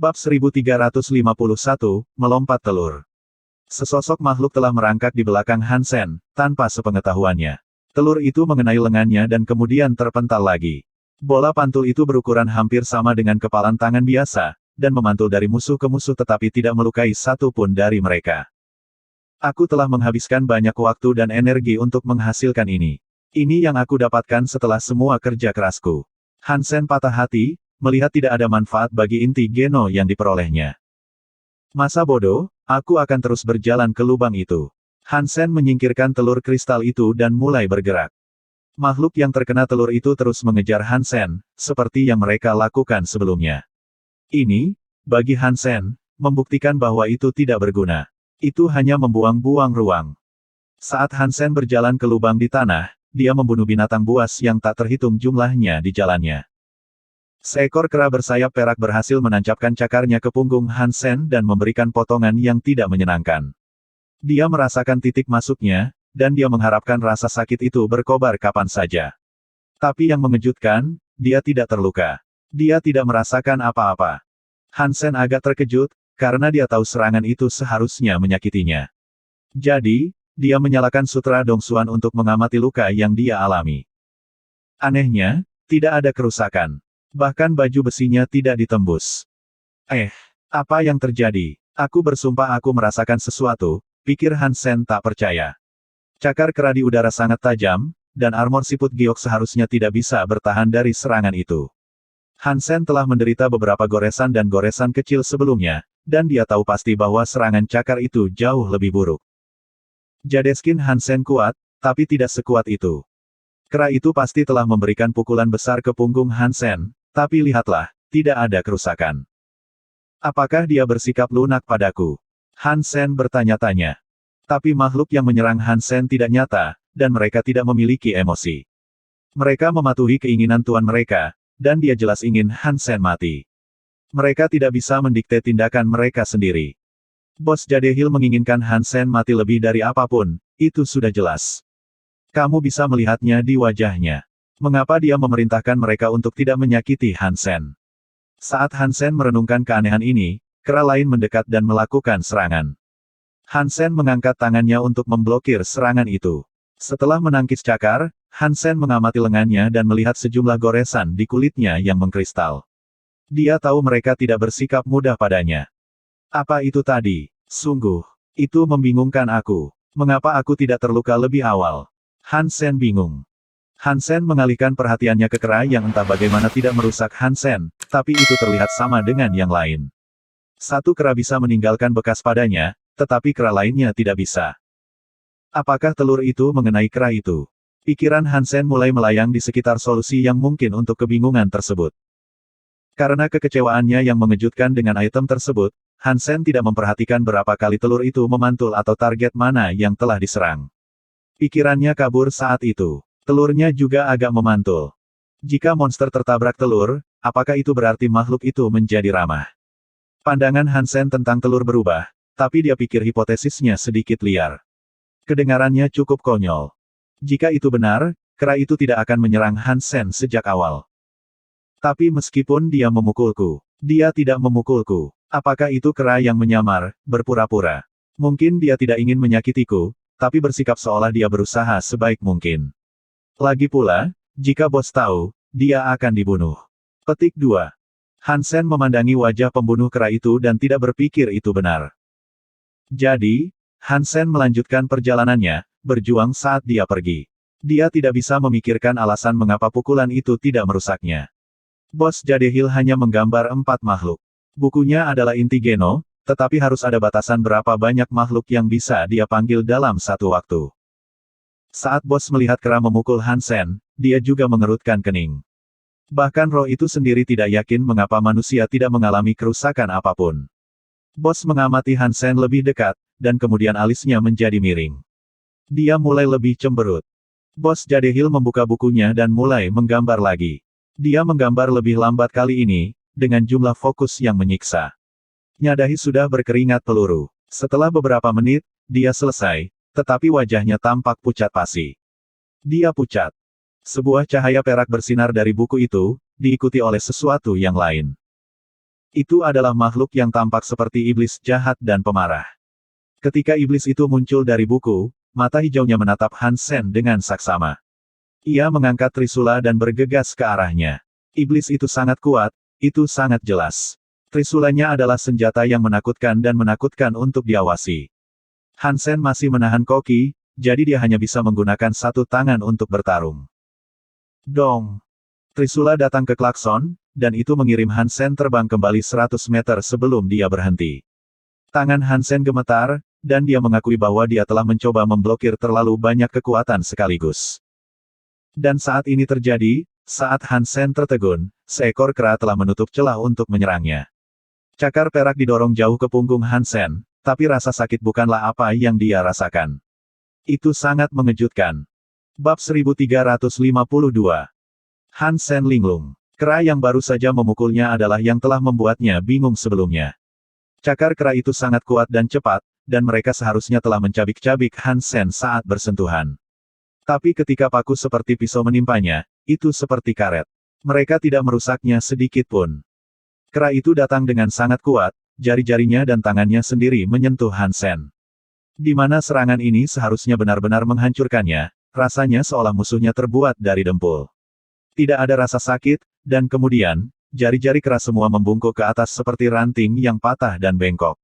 Bab 1351, Melompat Telur. Sesosok makhluk telah merangkak di belakang Han Sen, tanpa sepengetahuannya. Telur itu mengenai lengannya dan kemudian terpental lagi. Bola pantul itu berukuran hampir sama dengan kepalan tangan biasa, dan memantul dari musuh ke musuh tetapi tidak melukai satu pun dari mereka. Aku telah menghabiskan banyak waktu dan energi untuk menghasilkan ini. Ini yang aku dapatkan setelah semua kerja kerasku. Han Sen patah hati, melihat tidak ada manfaat bagi inti Geno yang diperolehnya. Masa bodoh, aku akan terus berjalan ke lubang itu. Han Sen menyingkirkan telur kristal itu dan mulai bergerak. Makhluk yang terkena telur itu terus mengejar Han Sen, seperti yang mereka lakukan sebelumnya. Ini, bagi Han Sen, membuktikan bahwa itu tidak berguna. Itu hanya membuang-buang ruang. Saat Han Sen berjalan ke lubang di tanah, dia membunuh binatang buas yang tak terhitung jumlahnya di jalannya. Seekor kera bersayap perak berhasil menancapkan cakarnya ke punggung Han Sen dan memberikan potongan yang tidak menyenangkan. Dia merasakan titik masuknya, dan dia mengharapkan rasa sakit itu berkobar kapan saja. Tapi yang mengejutkan, dia tidak terluka. Dia tidak merasakan apa-apa. Han Sen agak terkejut, karena dia tahu serangan itu seharusnya menyakitinya. Jadi, dia menyalakan sutra Dongsuan untuk mengamati luka yang dia alami. Anehnya, tidak ada kerusakan. Bahkan baju besinya tidak ditembus. Apa yang terjadi? Aku bersumpah aku merasakan sesuatu, pikir Han Sen tak percaya. Cakar kera di udara sangat tajam, dan armor siput giok seharusnya tidak bisa bertahan dari serangan itu. Han Sen telah menderita beberapa goresan dan goresan kecil sebelumnya, dan dia tahu pasti bahwa serangan cakar itu jauh lebih buruk. Jadeskin Han Sen kuat, tapi tidak sekuat itu. Kera itu pasti telah memberikan pukulan besar ke punggung Han Sen, tapi lihatlah, tidak ada kerusakan. Apakah dia bersikap lunak padaku? Han Sen bertanya-tanya. Tapi makhluk yang menyerang Han Sen tidak nyata, dan mereka tidak memiliki emosi. Mereka mematuhi keinginan tuan mereka, dan dia jelas ingin Han Sen mati. Mereka tidak bisa mendikte tindakan mereka sendiri. Bos Jadehil menginginkan Han Sen mati lebih dari apapun, itu sudah jelas. Kamu bisa melihatnya di wajahnya. Mengapa dia memerintahkan mereka untuk tidak menyakiti Han Sen? Saat Han Sen merenungkan keanehan ini, kera lain mendekat dan melakukan serangan. Han Sen mengangkat tangannya untuk memblokir serangan itu. Setelah menangkis cakar, Han Sen mengamati lengannya dan melihat sejumlah goresan di kulitnya yang mengkristal. Dia tahu mereka tidak bersikap mudah padanya. Apa itu tadi? Sungguh, itu membingungkan aku. Mengapa aku tidak terluka lebih awal? Han Sen bingung. Han Sen mengalihkan perhatiannya ke kera yang entah bagaimana tidak merusak Han Sen, tapi itu terlihat sama dengan yang lain. Satu kera bisa meninggalkan bekas padanya, tetapi kera lainnya tidak bisa. Apakah telur itu mengenai kera itu? Pikiran Han Sen mulai melayang di sekitar solusi yang mungkin untuk kebingungan tersebut. Karena kekecewaannya yang mengejutkan dengan item tersebut, Han Sen tidak memperhatikan berapa kali telur itu memantul atau target mana yang telah diserang. Pikirannya kabur saat itu. Telurnya juga agak memantul. Jika monster tertabrak telur, apakah itu berarti makhluk itu menjadi ramah? Pandangan Han Sen tentang telur berubah, tapi dia pikir hipotesisnya sedikit liar. Kedengarannya cukup konyol. Jika itu benar, kera itu tidak akan menyerang Han Sen sejak awal. Tapi meskipun dia memukulku, dia tidak memukulku. Apakah itu kera yang menyamar, berpura-pura? Mungkin dia tidak ingin menyakitiku, tapi bersikap seolah dia berusaha sebaik mungkin. Lagi pula, jika bos tahu, dia akan dibunuh. Petik 2. Han Sen memandangi wajah pembunuh kera itu dan tidak berpikir itu benar. Jadi, Han Sen melanjutkan perjalanannya, berjuang saat dia pergi. Dia tidak bisa memikirkan alasan mengapa pukulan itu tidak merusaknya. Bos Jadehil hanya menggambar 4 makhluk. Bukunya adalah inti Geno, tetapi harus ada batasan berapa banyak makhluk yang bisa dia panggil dalam satu waktu. Saat bos melihat kera memukul Han Sen, dia juga mengerutkan kening. Bahkan roh itu sendiri tidak yakin mengapa manusia tidak mengalami kerusakan apapun. Bos mengamati Han Sen lebih dekat, dan kemudian alisnya menjadi miring. Dia mulai lebih cemberut. Bos Jadehil membuka bukunya dan mulai menggambar lagi. Dia menggambar lebih lambat kali ini, dengan jumlah fokus yang menyiksa. Nyadahi sudah berkeringat peluru. Setelah beberapa menit, dia selesai, tetapi wajahnya tampak pucat pasi. Dia pucat. Sebuah cahaya perak bersinar dari buku itu, diikuti oleh sesuatu yang lain. Itu adalah makhluk yang tampak seperti iblis jahat dan pemarah. Ketika iblis itu muncul dari buku, mata hijaunya menatap Han Sen dengan saksama. Ia mengangkat trisula dan bergegas ke arahnya. Iblis itu sangat kuat, itu sangat jelas. Trisulanya adalah senjata yang menakutkan dan menakutkan untuk diawasi. Han Sen masih menahan koki, jadi dia hanya bisa menggunakan satu tangan untuk bertarung. Dong! Trisula datang ke klakson, dan itu mengirim Han Sen terbang kembali 100 meter sebelum dia berhenti. Tangan Han Sen gemetar, dan dia mengakui bahwa dia telah mencoba memblokir terlalu banyak kekuatan sekaligus. Dan saat ini terjadi, saat Han Sen tertegun, seekor kera telah menutup celah untuk menyerangnya. Cakar perak didorong jauh ke punggung Han Sen, tapi rasa sakit bukanlah apa yang dia rasakan. Itu sangat mengejutkan. Bab 1352. Han Sen linglung. Kera yang baru saja memukulnya adalah yang telah membuatnya bingung sebelumnya. Cakar kera itu sangat kuat dan cepat, dan mereka seharusnya telah mencabik-cabik Han Sen saat bersentuhan. Tapi ketika paku seperti pisau menimpanya, itu seperti karet. Mereka tidak merusaknya sedikit pun. Kera itu datang dengan sangat kuat, jari-jarinya dan tangannya sendiri menyentuh Han Sen. Di mana serangan ini seharusnya benar-benar menghancurkannya, rasanya seolah musuhnya terbuat dari dempul. Tidak ada rasa sakit, dan kemudian, jari-jari keras semua membungkuk ke atas seperti ranting yang patah dan bengkok.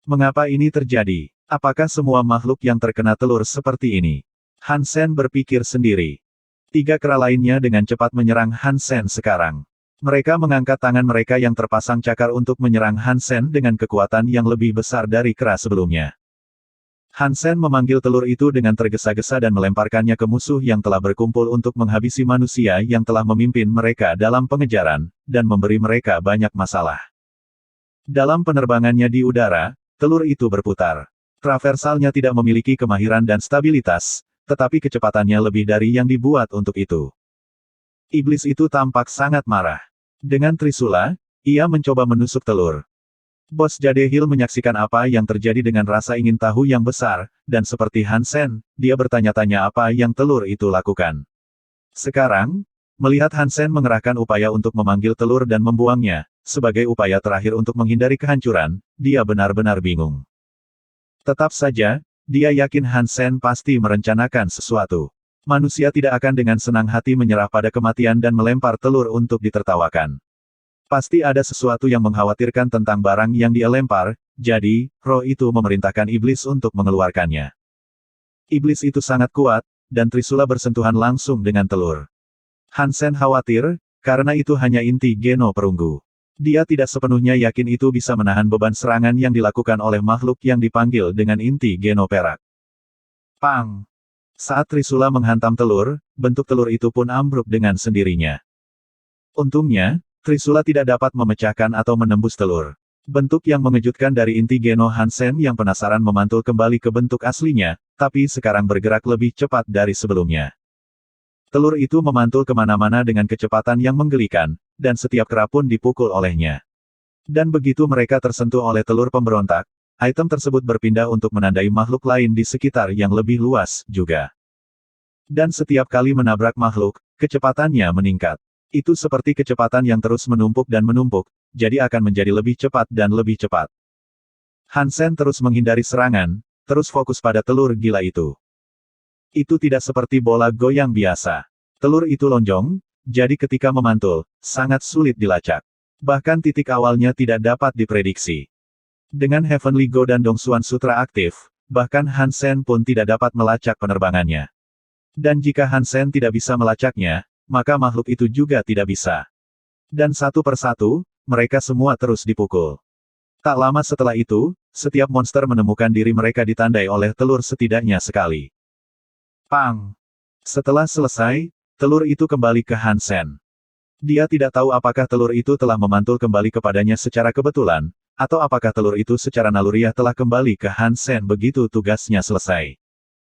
Mengapa ini terjadi? Apakah semua makhluk yang terkena telur seperti ini? Han Sen berpikir sendiri. 3 kera lainnya dengan cepat menyerang Han Sen sekarang. Mereka mengangkat tangan mereka yang terpasang cakar untuk menyerang Han Sen dengan kekuatan yang lebih besar dari kera sebelumnya. Han Sen memanggil telur itu dengan tergesa-gesa dan melemparkannya ke musuh yang telah berkumpul untuk menghabisi manusia yang telah memimpin mereka dalam pengejaran, dan memberi mereka banyak masalah. Dalam penerbangannya di udara, telur itu berputar. Traversalnya tidak memiliki kemahiran dan stabilitas, tetapi kecepatannya lebih dari yang dibuat untuk itu. Iblis itu tampak sangat marah. Dengan trisula, ia mencoba menusuk telur. Bos Jadehil menyaksikan apa yang terjadi dengan rasa ingin tahu yang besar, dan seperti Han Sen, dia bertanya-tanya apa yang telur itu lakukan. Sekarang, melihat Han Sen mengerahkan upaya untuk memanggil telur dan membuangnya, sebagai upaya terakhir untuk menghindari kehancuran, dia benar-benar bingung. Tetap saja, dia yakin Han Sen pasti merencanakan sesuatu. Manusia tidak akan dengan senang hati menyerah pada kematian dan melempar telur untuk ditertawakan. Pasti ada sesuatu yang mengkhawatirkan tentang barang yang dia lempar, jadi, roh itu memerintahkan iblis untuk mengeluarkannya. Iblis itu sangat kuat, dan trisula bersentuhan langsung dengan telur. Han Sen khawatir, karena itu hanya inti geno perunggu. Dia tidak sepenuhnya yakin itu bisa menahan beban serangan yang dilakukan oleh makhluk yang dipanggil dengan inti geno perak. Pang! Saat trisula menghantam telur, bentuk telur itu pun ambruk dengan sendirinya. Untungnya, trisula tidak dapat memecahkan atau menembus telur. Bentuk yang mengejutkan dari inti geno Han Sen yang penasaran memantul kembali ke bentuk aslinya, tapi sekarang bergerak lebih cepat dari sebelumnya. Telur itu memantul kemana-mana dengan kecepatan yang menggelikan, dan setiap kera pun dipukul olehnya. Dan begitu mereka tersentuh oleh telur pemberontak, item tersebut berpindah untuk menandai makhluk lain di sekitar yang lebih luas juga. Dan setiap kali menabrak makhluk, kecepatannya meningkat. Itu seperti kecepatan yang terus menumpuk dan menumpuk, jadi akan menjadi lebih cepat dan lebih cepat. Han Sen terus menghindari serangan, terus fokus pada telur gila itu. Itu tidak seperti bola goyang biasa. Telur itu lonjong, jadi ketika memantul, sangat sulit dilacak. Bahkan titik awalnya tidak dapat diprediksi. Dengan Heavenly Go dan Dongsuan Sutra aktif, bahkan Han Sen pun tidak dapat melacak penerbangannya. Dan jika Han Sen tidak bisa melacaknya, maka makhluk itu juga tidak bisa. Dan satu persatu, mereka semua terus dipukul. Tak lama setelah itu, setiap monster menemukan diri mereka ditandai oleh telur setidaknya sekali. Pang! Setelah selesai, telur itu kembali ke Han Sen. Dia tidak tahu apakah telur itu telah memantul kembali kepadanya secara kebetulan, atau apakah telur itu secara naluriah telah kembali ke Han Sen begitu tugasnya selesai.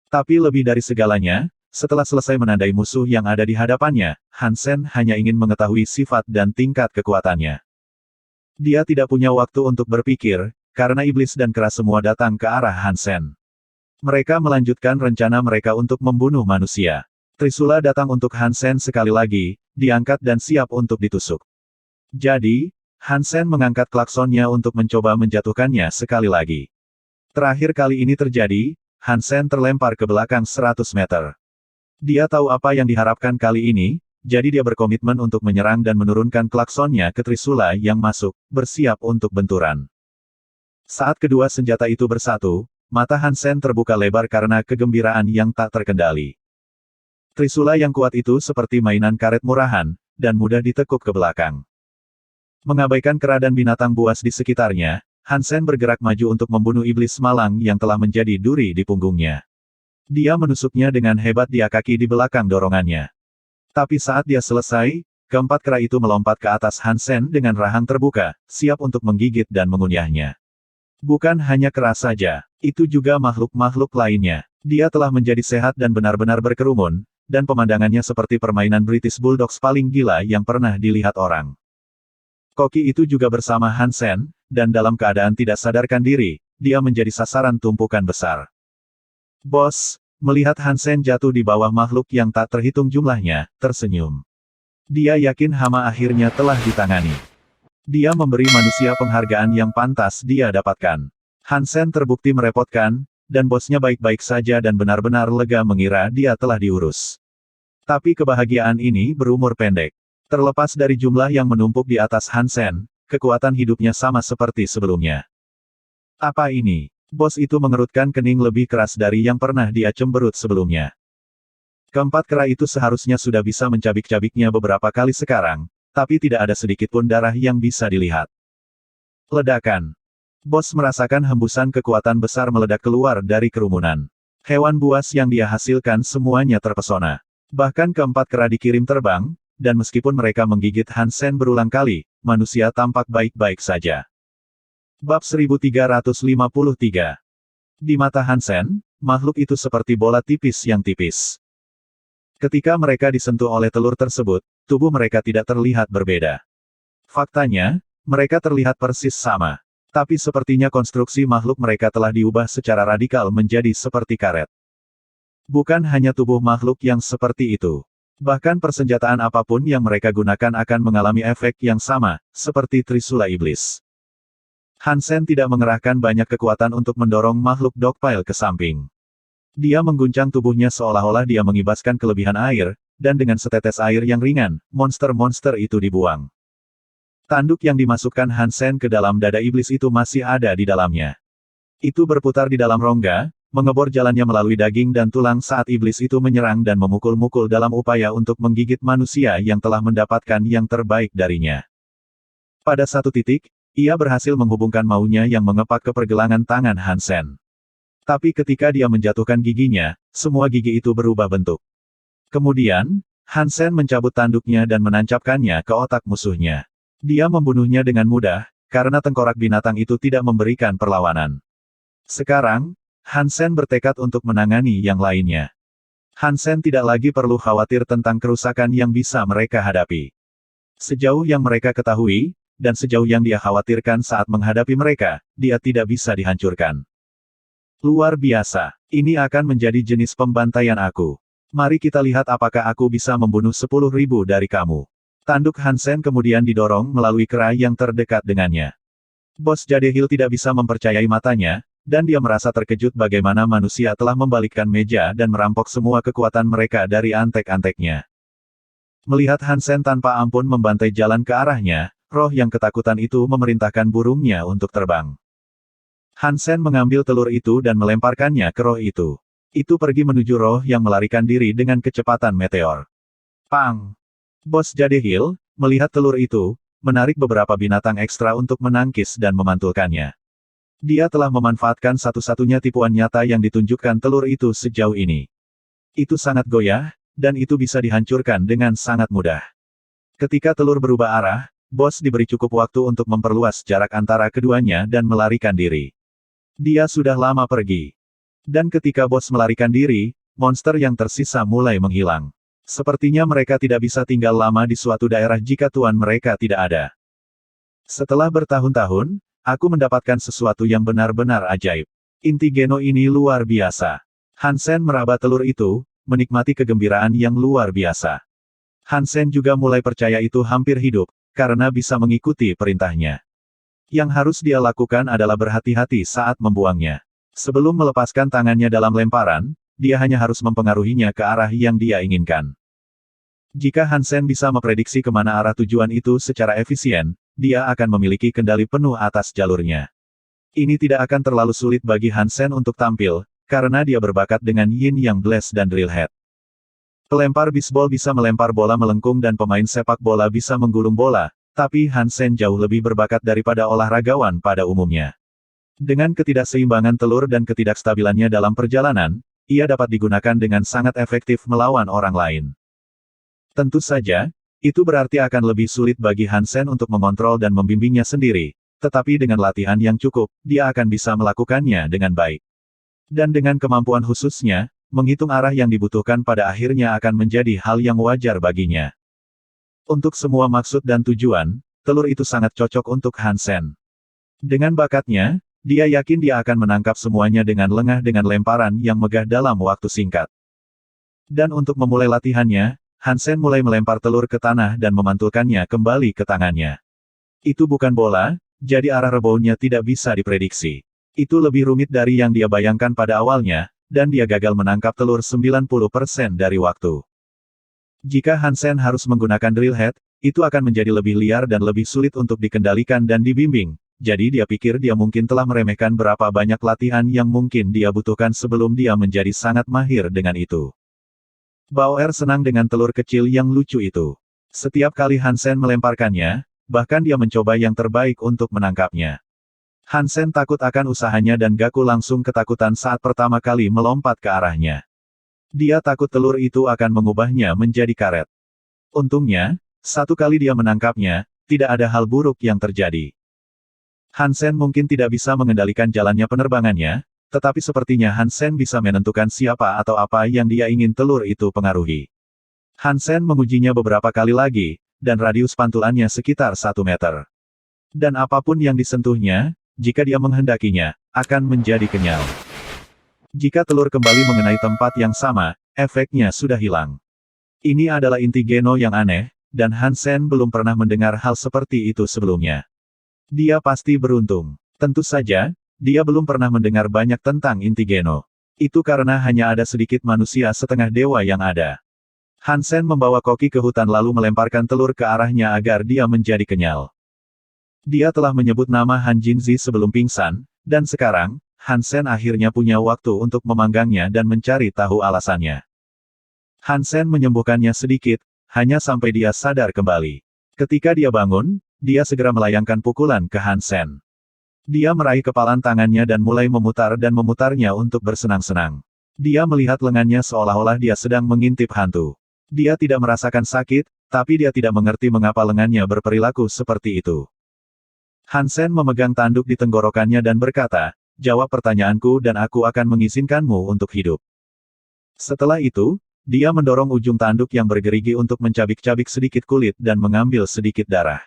Tapi lebih dari segalanya, setelah selesai menandai musuh yang ada di hadapannya, Han Sen hanya ingin mengetahui sifat dan tingkat kekuatannya. Dia tidak punya waktu untuk berpikir, karena iblis dan kera semua datang ke arah Han Sen. Mereka melanjutkan rencana mereka untuk membunuh manusia. Trisula datang untuk Han Sen sekali lagi, diangkat dan siap untuk ditusuk. Jadi, Hansen mengangkat klaksonnya untuk mencoba menjatuhkannya sekali lagi. Terakhir kali ini terjadi, Hansen terlempar ke belakang 100 meter. Dia tahu apa yang diharapkan kali ini, jadi dia berkomitmen untuk menyerang dan menurunkan klaksonnya ke Trisula yang masuk, bersiap untuk benturan. Saat kedua senjata itu bersatu, mata Hansen terbuka lebar karena kegembiraan yang tak terkendali. Trisula yang kuat itu seperti mainan karet murahan, dan mudah ditekuk ke belakang. Mengabaikan kera dan binatang buas di sekitarnya, Hansen bergerak maju untuk membunuh iblis malang yang telah menjadi duri di punggungnya. Dia menusuknya dengan hebat di kaki di belakang dorongannya. Tapi saat dia selesai, keempat kera itu melompat ke atas Hansen dengan rahang terbuka, siap untuk menggigit dan mengunyahnya. Bukan hanya kera saja, itu juga makhluk-makhluk lainnya. Dia telah menjadi sehat dan benar-benar berkerumun, dan pemandangannya seperti permainan British Bulldogs paling gila yang pernah dilihat orang. Koki itu juga bersama Hansen, dan dalam keadaan tidak sadarkan diri, dia menjadi sasaran tumpukan besar. Bos, melihat Hansen jatuh di bawah makhluk yang tak terhitung jumlahnya, tersenyum. Dia yakin hama akhirnya telah ditangani. Dia memberi manusia penghargaan yang pantas dia dapatkan. Hansen terbukti merepotkan, dan bosnya baik-baik saja dan benar-benar lega mengira dia telah diurus. Tapi kebahagiaan ini berumur pendek. Terlepas dari jumlah yang menumpuk di atas Hansen, kekuatan hidupnya sama seperti sebelumnya. Apa ini? Bos itu mengerutkan kening lebih keras dari yang pernah dia cemberut sebelumnya. Keempat kera itu seharusnya sudah bisa mencabik-cabiknya beberapa kali sekarang, tapi tidak ada sedikitpun darah yang bisa dilihat. Ledakan. Bos merasakan hembusan kekuatan besar meledak keluar dari kerumunan. Hewan buas yang dia hasilkan semuanya terpesona. Bahkan keempat kera dikirim terbang, dan meskipun mereka menggigit Hansen berulang kali, manusia tampak baik-baik saja. Bab 1353. Di mata Hansen, makhluk itu seperti bola tipis yang tipis. Ketika mereka disentuh oleh telur tersebut, tubuh mereka tidak terlihat berbeda. Faktanya, mereka terlihat persis sama. Tapi sepertinya konstruksi makhluk mereka telah diubah secara radikal menjadi seperti karet. Bukan hanya tubuh makhluk yang seperti itu. Bahkan persenjataan apapun yang mereka gunakan akan mengalami efek yang sama, seperti Trisula Iblis. Hansen tidak mengerahkan banyak kekuatan untuk mendorong makhluk dogpile ke samping. Dia mengguncang tubuhnya seolah-olah dia mengibaskan kelebihan air, dan dengan setetes air yang ringan, monster-monster itu dibuang. Tanduk yang dimasukkan Hansen ke dalam dada iblis itu masih ada di dalamnya. Itu berputar di dalam rongga, mengebor jalannya melalui daging dan tulang saat iblis itu menyerang dan memukul-mukul dalam upaya untuk menggigit manusia yang telah mendapatkan yang terbaik darinya. Pada satu titik, ia berhasil menghubungkan maunya yang mengepak ke pergelangan tangan Hansen. Tapi ketika dia menjatuhkan giginya, semua gigi itu berubah bentuk. Kemudian, Hansen mencabut tanduknya dan menancapkannya ke otak musuhnya. Dia membunuhnya dengan mudah, karena tengkorak binatang itu tidak memberikan perlawanan. Sekarang, Hansen bertekad untuk menangani yang lainnya. Hansen tidak lagi perlu khawatir tentang kerusakan yang bisa mereka hadapi. Sejauh yang mereka ketahui, dan sejauh yang dia khawatirkan saat menghadapi mereka, dia tidak bisa dihancurkan. Luar biasa. Ini akan menjadi jenis pembantaian aku. Mari kita lihat apakah aku bisa membunuh 10.000 dari kamu. Tanduk Hansen kemudian didorong melalui kera yang terdekat dengannya. Bos Jadehil tidak bisa mempercayai matanya, dan dia merasa terkejut bagaimana manusia telah membalikkan meja dan merampok semua kekuatan mereka dari antek-anteknya. Melihat Hansen tanpa ampun membantai jalan ke arahnya, roh yang ketakutan itu memerintahkan burungnya untuk terbang. Hansen mengambil telur itu dan melemparkannya ke roh itu. Itu pergi menuju roh yang melarikan diri dengan kecepatan meteor. Pang! Bos Jadehil, melihat telur itu, menarik beberapa binatang ekstra untuk menangkis dan memantulkannya. Dia telah memanfaatkan satu-satunya tipuan nyata yang ditunjukkan telur itu sejauh ini. Itu sangat goyah, dan itu bisa dihancurkan dengan sangat mudah. Ketika telur berubah arah, bos diberi cukup waktu untuk memperluas jarak antara keduanya dan melarikan diri. Dia sudah lama pergi. Dan ketika bos melarikan diri, monster yang tersisa mulai menghilang. Sepertinya mereka tidak bisa tinggal lama di suatu daerah jika tuan mereka tidak ada. Setelah bertahun-tahun, aku mendapatkan sesuatu yang benar-benar ajaib. Inti Geno ini luar biasa. Hansen meraba telur itu, menikmati kegembiraan yang luar biasa. Hansen juga mulai percaya itu hampir hidup, karena bisa mengikuti perintahnya. Yang harus dia lakukan adalah berhati-hati saat membuangnya. Sebelum melepaskan tangannya dalam lemparan, dia hanya harus mempengaruhinya ke arah yang dia inginkan. Jika Hansen bisa memprediksi kemana arah tujuan itu secara efisien, dia akan memiliki kendali penuh atas jalurnya. Ini tidak akan terlalu sulit bagi Hansen untuk tampil, karena dia berbakat dengan Yin Yang Blast dan Drill Head. Pelempar bisbol bisa melempar bola melengkung dan pemain sepak bola bisa menggulung bola, tapi Hansen jauh lebih berbakat daripada olahragawan pada umumnya. Dengan ketidakseimbangan telur dan ketidakstabilannya dalam perjalanan, ia dapat digunakan dengan sangat efektif melawan orang lain. Tentu saja, itu berarti akan lebih sulit bagi Hansen untuk mengontrol dan membimbingnya sendiri, tetapi dengan latihan yang cukup, dia akan bisa melakukannya dengan baik. Dan dengan kemampuan khususnya, menghitung arah yang dibutuhkan pada akhirnya akan menjadi hal yang wajar baginya. Untuk semua maksud dan tujuan, telur itu sangat cocok untuk Hansen. Dengan bakatnya, dia yakin dia akan menangkap semuanya dengan lengah dengan lemparan yang megah dalam waktu singkat. Dan untuk memulai latihannya, Hansen mulai melempar telur ke tanah dan memantulkannya kembali ke tangannya. Itu bukan bola, jadi arah reboundnya tidak bisa diprediksi. Itu lebih rumit dari yang dia bayangkan pada awalnya, dan dia gagal menangkap telur 90% dari waktu. Jika Hansen harus menggunakan drill head, itu akan menjadi lebih liar dan lebih sulit untuk dikendalikan dan dibimbing, jadi dia pikir dia mungkin telah meremehkan berapa banyak latihan yang mungkin dia butuhkan sebelum dia menjadi sangat mahir dengan itu. Bauer senang dengan telur kecil yang lucu itu. Setiap kali Hansen melemparkannya, bahkan dia mencoba yang terbaik untuk menangkapnya. Hansen takut akan usahanya dan Gaku langsung ketakutan saat pertama kali melompat ke arahnya. Dia takut telur itu akan mengubahnya menjadi karet. Untungnya, satu kali dia menangkapnya, tidak ada hal buruk yang terjadi. Hansen mungkin tidak bisa mengendalikan jalannya penerbangannya, tetapi sepertinya Hansen bisa menentukan siapa atau apa yang dia ingin telur itu pengaruhi. Hansen mengujinya beberapa kali lagi, dan radius pantulannya sekitar 1 meter. Dan apapun yang disentuhnya, jika dia menghendakinya, akan menjadi kenyal. Jika telur kembali mengenai tempat yang sama, efeknya sudah hilang. Ini adalah inti Geno yang aneh, dan Hansen belum pernah mendengar hal seperti itu sebelumnya. Dia pasti beruntung. Tentu saja, dia belum pernah mendengar banyak tentang inti Geno. Itu karena hanya ada sedikit manusia setengah dewa yang ada. Hansen membawa koki ke hutan lalu melemparkan telur ke arahnya agar dia menjadi kenyal. Dia telah menyebut nama Han Jinzi sebelum pingsan, dan sekarang, Hansen akhirnya punya waktu untuk memanggangnya dan mencari tahu alasannya. Hansen menyembuhkannya sedikit, hanya sampai dia sadar kembali. Ketika dia bangun, dia segera melayangkan pukulan ke Hansen. Dia meraih kepalan tangannya dan mulai memutar dan memutarnya untuk bersenang-senang. Dia melihat lengannya seolah-olah dia sedang mengintip hantu. Dia tidak merasakan sakit, tapi dia tidak mengerti mengapa lengannya berperilaku seperti itu. Hansen memegang tanduk di tenggorokannya dan berkata, "Jawab pertanyaanku dan aku akan mengizinkanmu untuk hidup." Setelah itu, dia mendorong ujung tanduk yang bergerigi untuk mencabik-cabik sedikit kulit dan mengambil sedikit darah.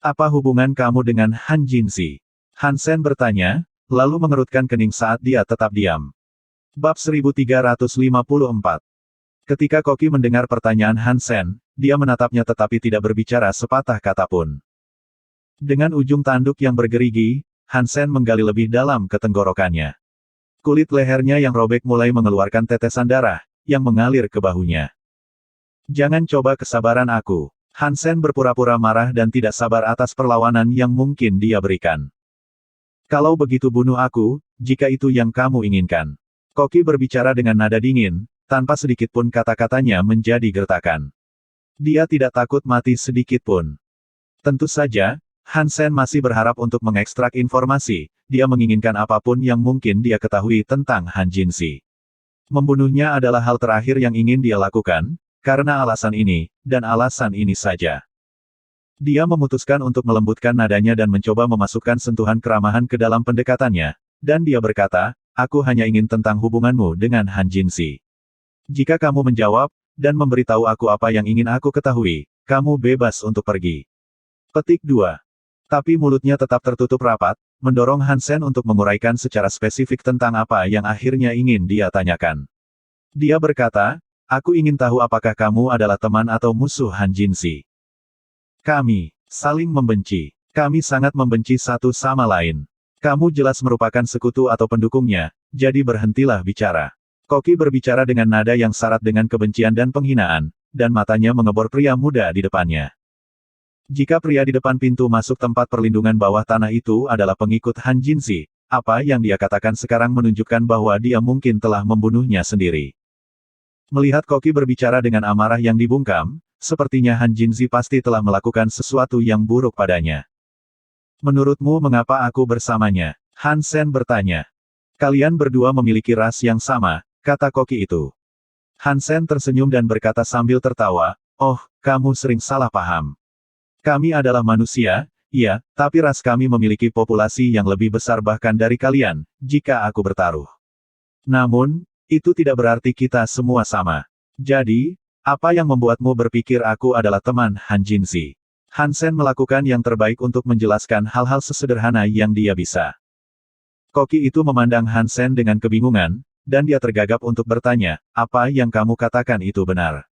"Apa hubungan kamu dengan Han Jinzi?" Hansen bertanya, lalu mengerutkan kening saat dia tetap diam. Bab 1354. Ketika Koki mendengar pertanyaan Hansen, dia menatapnya tetapi tidak berbicara sepatah kata pun. Dengan ujung tanduk yang bergerigi, Hansen menggali lebih dalam ke tenggorokannya. Kulit lehernya yang robek mulai mengeluarkan tetesan darah, yang mengalir ke bahunya. "Jangan coba kesabaran aku." Hansen berpura-pura marah dan tidak sabar atas perlawanan yang mungkin dia berikan. "Kalau begitu bunuh aku, jika itu yang kamu inginkan." Koki berbicara dengan nada dingin, tanpa sedikit pun kata-katanya menjadi gertakan. Dia tidak takut mati sedikit pun. Tentu saja, Hansen masih berharap untuk mengekstrak informasi, dia menginginkan apapun yang mungkin dia ketahui tentang Han Jinzi. Membunuhnya adalah hal terakhir yang ingin dia lakukan, karena alasan ini, dan alasan ini saja. Dia memutuskan untuk melembutkan nadanya dan mencoba memasukkan sentuhan keramahan ke dalam pendekatannya, dan dia berkata, "Aku hanya ingin tentang hubunganmu dengan Han Jinzi. Jika kamu menjawab, dan memberitahu aku apa yang ingin aku ketahui, kamu bebas untuk pergi." Petik 2. Tapi mulutnya tetap tertutup rapat, mendorong Hansen untuk menguraikan secara spesifik tentang apa yang akhirnya ingin dia tanyakan. Dia berkata, "Aku ingin tahu apakah kamu adalah teman atau musuh Han Jinzi." Kami saling membenci. Kami sangat membenci satu sama lain. Kamu jelas merupakan sekutu atau pendukungnya, jadi berhentilah bicara. Koki berbicara dengan nada yang syarat dengan kebencian dan penghinaan, dan matanya mengebor pria muda di depannya. Jika pria di depan pintu masuk tempat perlindungan bawah tanah itu adalah pengikut Han Jinzi, apa yang dia katakan sekarang menunjukkan bahwa dia mungkin telah membunuhnya sendiri. Melihat Koki berbicara dengan amarah yang dibungkam, sepertinya Han Jinzi pasti telah melakukan sesuatu yang buruk padanya. Menurutmu mengapa aku bersamanya? Han Sen bertanya. Kalian berdua memiliki ras yang sama, kata Koki itu. Han Sen tersenyum dan berkata sambil tertawa, oh, kamu sering salah paham. Kami adalah manusia, iya, tapi ras kami memiliki populasi yang lebih besar bahkan dari kalian, jika aku bertaruh. Namun, itu tidak berarti kita semua sama. Jadi, apa yang membuatmu berpikir aku adalah teman Han Jinzi? Han Sen melakukan yang terbaik untuk menjelaskan hal-hal sesederhana yang dia bisa. Koki itu memandang Han Sen dengan kebingungan, dan dia tergagap untuk bertanya, apa yang kamu katakan itu benar?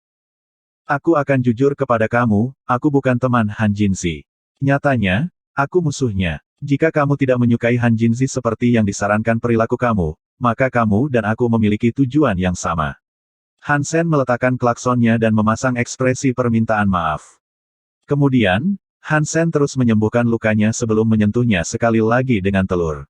Aku akan jujur kepada kamu, aku bukan teman Han Jinzi. Nyatanya, aku musuhnya. Jika kamu tidak menyukai Han Jinzi seperti yang disarankan perilaku kamu, maka kamu dan aku memiliki tujuan yang sama. Han Sen meletakkan klaksonnya dan memasang ekspresi permintaan maaf. Kemudian, Han Sen terus menyembuhkan lukanya sebelum menyentuhnya sekali lagi dengan telur.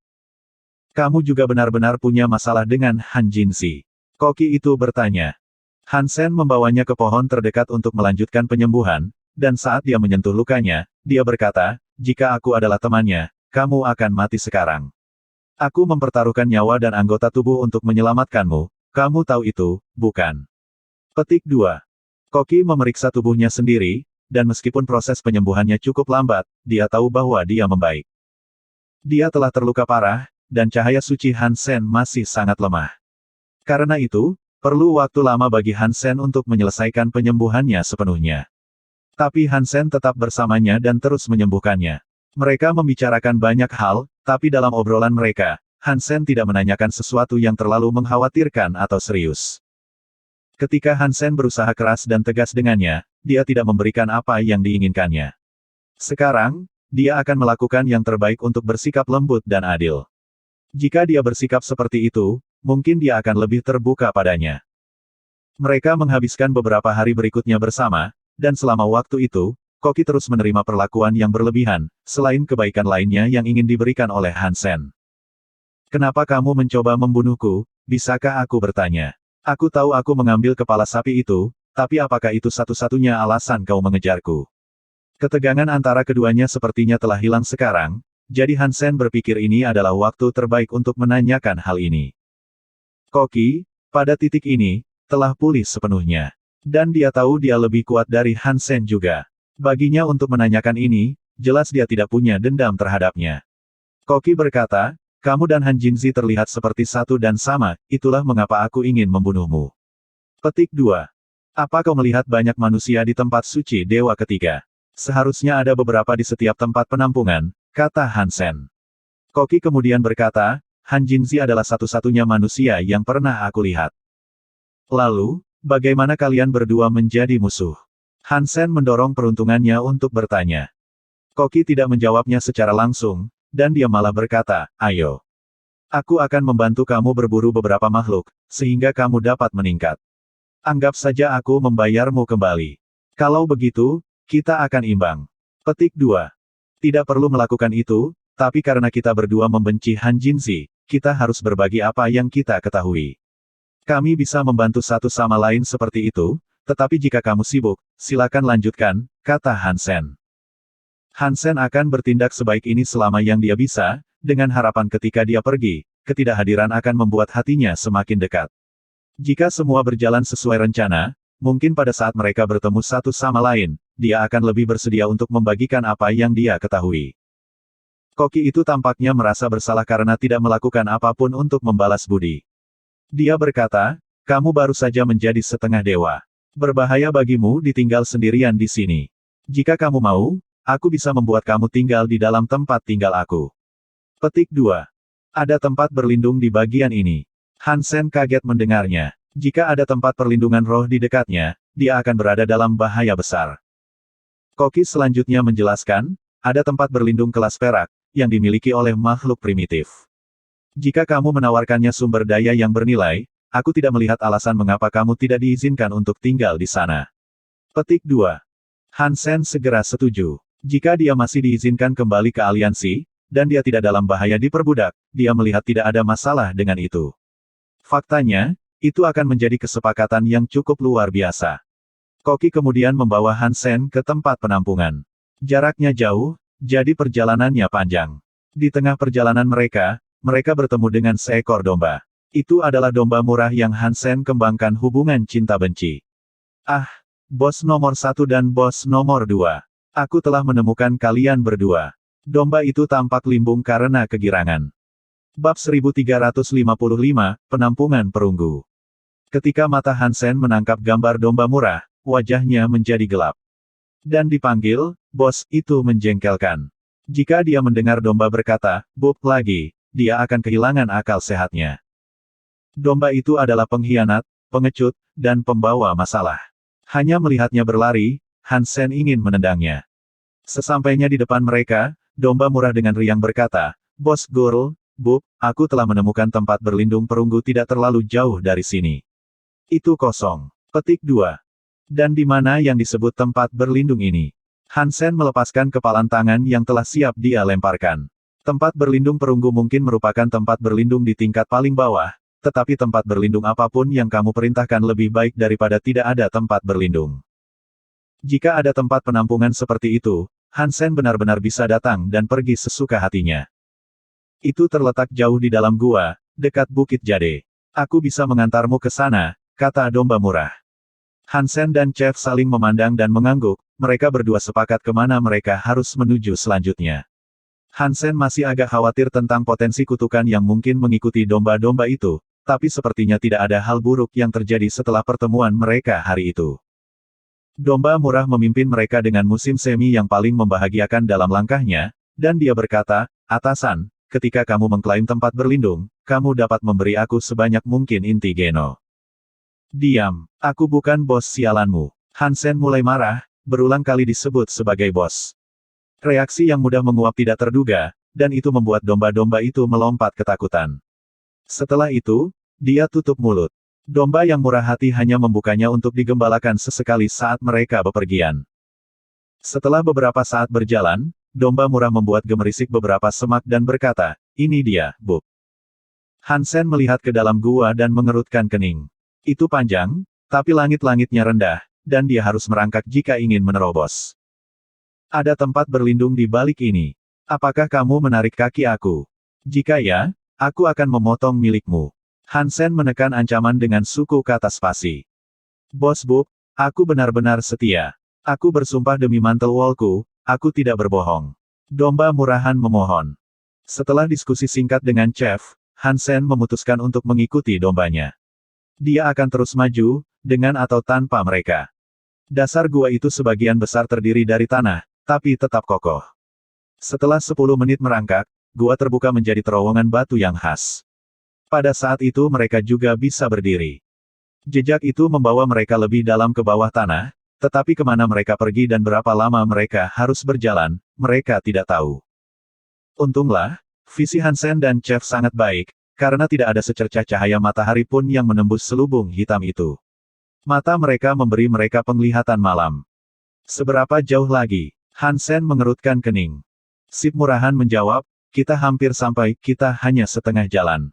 Kamu juga benar-benar punya masalah dengan Han Jinzi. Koki itu bertanya. Han Sen membawanya ke pohon terdekat untuk melanjutkan penyembuhan, dan saat dia menyentuh lukanya, dia berkata, jika aku adalah temannya, kamu akan mati sekarang. Aku mempertaruhkan nyawa dan anggota tubuh untuk menyelamatkanmu, kamu tahu itu, bukan? Petik 2. Koki memeriksa tubuhnya sendiri, dan meskipun proses penyembuhannya cukup lambat, dia tahu bahwa dia membaik. Dia telah terluka parah, dan cahaya suci Han Sen masih sangat lemah. Karena itu, perlu waktu lama bagi Han Sen untuk menyelesaikan penyembuhannya sepenuhnya. Tapi Han Sen tetap bersamanya dan terus menyembuhkannya. Mereka membicarakan banyak hal, tapi dalam obrolan mereka, Han Sen tidak menanyakan sesuatu yang terlalu mengkhawatirkan atau serius. Ketika Han Sen berusaha keras dan tegas dengannya, dia tidak memberikan apa yang diinginkannya. Sekarang, dia akan melakukan yang terbaik untuk bersikap lembut dan adil. Jika dia bersikap seperti itu, mungkin dia akan lebih terbuka padanya. Mereka menghabiskan beberapa hari berikutnya bersama, dan selama waktu itu, Koki terus menerima perlakuan yang berlebihan, selain kebaikan lainnya yang ingin diberikan oleh Han Sen. Kenapa kamu mencoba membunuhku? Bisakah aku bertanya? Aku tahu aku mengambil kepala sapi itu, tapi apakah itu satu-satunya alasan kau mengejarku? Ketegangan antara keduanya sepertinya telah hilang sekarang, jadi Han Sen berpikir ini adalah waktu terbaik untuk menanyakan hal ini. Koki, pada titik ini, telah pulih sepenuhnya. Dan dia tahu dia lebih kuat dari Han Sen juga. Baginya untuk menanyakan ini, jelas dia tidak punya dendam terhadapnya. Koki berkata, kamu dan Han Jinzi terlihat seperti satu dan sama, itulah mengapa aku ingin membunuhmu. Petik 2. Apa kau melihat banyak manusia di tempat suci Dewa Ketiga? Seharusnya ada beberapa di setiap tempat penampungan, kata Han Sen. Koki kemudian berkata, Han Jinzi adalah satu-satunya manusia yang pernah aku lihat. Lalu, bagaimana kalian berdua menjadi musuh? Han Sen mendorong peruntungannya untuk bertanya. Koki tidak menjawabnya secara langsung, dan dia malah berkata, ayo. Aku akan membantu kamu berburu beberapa makhluk, sehingga kamu dapat meningkat. Anggap saja aku membayarmu kembali. Kalau begitu, kita akan imbang. Petik 2. Tidak perlu melakukan itu, tapi karena kita berdua membenci Han Jinzi, kita harus berbagi apa yang kita ketahui. Kami bisa membantu satu sama lain seperti itu, tetapi jika kamu sibuk, silakan lanjutkan, kata Han Sen. Han Sen akan bertindak sebaik ini selama yang dia bisa, dengan harapan ketika dia pergi, ketidakhadiran akan membuat hatinya semakin dekat. Jika semua berjalan sesuai rencana, mungkin pada saat mereka bertemu satu sama lain, dia akan lebih bersedia untuk membagikan apa yang dia ketahui. Koki itu tampaknya merasa bersalah karena tidak melakukan apapun untuk membalas budi. Dia berkata, kamu baru saja menjadi setengah dewa. Berbahaya bagimu ditinggal sendirian di sini. Jika kamu mau, aku bisa membuat kamu tinggal di dalam tempat tinggal aku. Petik 2. Ada tempat berlindung di bagian ini. Han Sen kaget mendengarnya. Jika ada tempat perlindungan roh di dekatnya, dia akan berada dalam bahaya besar. Koki selanjutnya menjelaskan, ada tempat berlindung kelas perak, yang dimiliki oleh makhluk primitif. Jika kamu menawarkannya sumber daya yang bernilai, aku tidak melihat alasan mengapa kamu tidak diizinkan untuk tinggal di sana. Petik 2. Hansen segera setuju. Jika dia masih diizinkan kembali ke aliansi, dan dia tidak dalam bahaya diperbudak, dia melihat tidak ada masalah dengan itu. Faktanya, itu akan menjadi kesepakatan yang cukup luar biasa. Koki kemudian membawa Hansen ke tempat penampungan. Jaraknya jauh, jadi perjalanannya panjang. Di tengah perjalanan mereka bertemu dengan seekor domba. Itu adalah domba murah yang Hansen kembangkan hubungan cinta-benci. Ah, bos nomor 1 dan bos nomor 2. Aku telah menemukan kalian berdua. Domba itu tampak limbung karena kegirangan. Bab 1355, Penampungan Perunggu. Ketika mata Hansen menangkap gambar domba murah, wajahnya menjadi gelap. Dan dipanggil, bos, itu menjengkelkan. Jika dia mendengar domba berkata, "Bub" lagi, dia akan kehilangan akal sehatnya. Domba itu adalah pengkhianat, pengecut, dan pembawa masalah. Hanya melihatnya berlari, Hansen ingin menendangnya. Sesampainya di depan mereka, domba murah dengan riang berkata, "Bos Gurl, Bub, aku telah menemukan tempat berlindung perunggu tidak terlalu jauh dari sini. Itu kosong." Petik 2. Dan di mana yang disebut tempat berlindung ini? Hansen melepaskan kepalan tangan yang telah siap dia lemparkan. Tempat berlindung perunggu mungkin merupakan tempat berlindung di tingkat paling bawah, tetapi tempat berlindung apapun yang kamu perintahkan lebih baik daripada tidak ada tempat berlindung. Jika ada tempat penampungan seperti itu, Hansen benar-benar bisa datang dan pergi sesuka hatinya. Itu terletak jauh di dalam gua, dekat Bukit Jade. Aku bisa mengantarmu ke sana, kata domba murah. Hansen dan Chef saling memandang dan mengangguk, mereka berdua sepakat kemana mereka harus menuju selanjutnya. Hansen masih agak khawatir tentang potensi kutukan yang mungkin mengikuti domba-domba itu, tapi sepertinya tidak ada hal buruk yang terjadi setelah pertemuan mereka hari itu. Domba murah memimpin mereka dengan musim semi yang paling membahagiakan dalam langkahnya, dan dia berkata, "Atasan, ketika kamu mengklaim tempat berlindung, kamu dapat memberi aku sebanyak mungkin inti geno." "Diam, aku bukan bos sialanmu." Hansen mulai marah, berulang kali disebut sebagai bos. Reaksi yang mudah menguap tidak terduga, dan itu membuat domba-domba itu melompat ketakutan. Setelah itu, dia tutup mulut. Domba yang murah hati hanya membukanya untuk digembalakan sesekali saat mereka bepergian. Setelah beberapa saat berjalan, domba murah membuat gemerisik beberapa semak dan berkata, "Ini dia, Bub." Hansen melihat ke dalam gua dan mengerutkan kening. Itu panjang, tapi langit-langitnya rendah, dan dia harus merangkak jika ingin menerobos. Ada tempat berlindung di balik ini. Apakah kamu menarik kaki aku? Jika ya, aku akan memotong milikmu. Hansen menekan ancaman dengan suku kata spasi. "Bos Bub, aku benar-benar setia. Aku bersumpah demi mantel wolku, aku tidak berbohong." Domba murahan memohon. Setelah diskusi singkat dengan Chef, Hansen memutuskan untuk mengikuti dombanya. Dia akan terus maju, dengan atau tanpa mereka. Dasar gua itu sebagian besar terdiri dari tanah, tapi tetap kokoh. Setelah 10 menit merangkak, gua terbuka menjadi terowongan batu yang khas. Pada saat itu mereka juga bisa berdiri. Jejak itu membawa mereka lebih dalam ke bawah tanah, tetapi kemana mereka pergi dan berapa lama mereka harus berjalan, mereka tidak tahu. Untunglah, visi Hansen dan Chef sangat baik, karena tidak ada secercah cahaya matahari pun yang menembus selubung hitam itu. Mata mereka memberi mereka penglihatan malam. "Seberapa jauh lagi?" Hansen mengerutkan kening. Sip murahan menjawab, "Kita hampir sampai, kita hanya setengah jalan."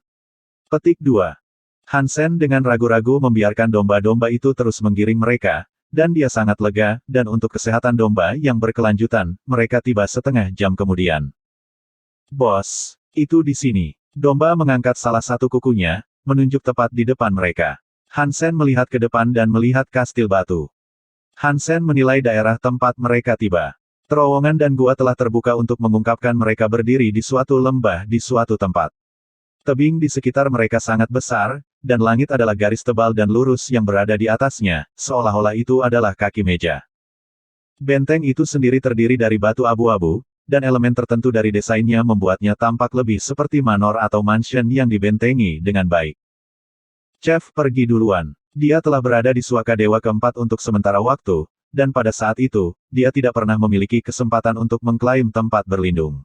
Petik 2. Hansen dengan ragu-ragu membiarkan domba-domba itu terus menggiring mereka, dan dia sangat lega, dan untuk kesehatan domba yang berkelanjutan, mereka tiba setengah jam kemudian. "Bos, itu di sini." Domba mengangkat salah satu kukunya, menunjuk tepat di depan mereka. Hansen melihat ke depan dan melihat kastil batu. Hansen menilai daerah tempat mereka tiba. Terowongan dan gua telah terbuka untuk mengungkapkan mereka berdiri di suatu lembah di suatu tempat. Tebing di sekitar mereka sangat besar, dan langit adalah garis tebal dan lurus yang berada di atasnya, seolah-olah itu adalah kaki meja. Benteng itu sendiri terdiri dari batu abu-abu, dan elemen tertentu dari desainnya membuatnya tampak lebih seperti manor atau mansion yang dibentengi dengan baik. Chef pergi duluan. Dia telah berada di Suaka Dewa keempat untuk sementara waktu, dan pada saat itu, dia tidak pernah memiliki kesempatan untuk mengklaim tempat berlindung.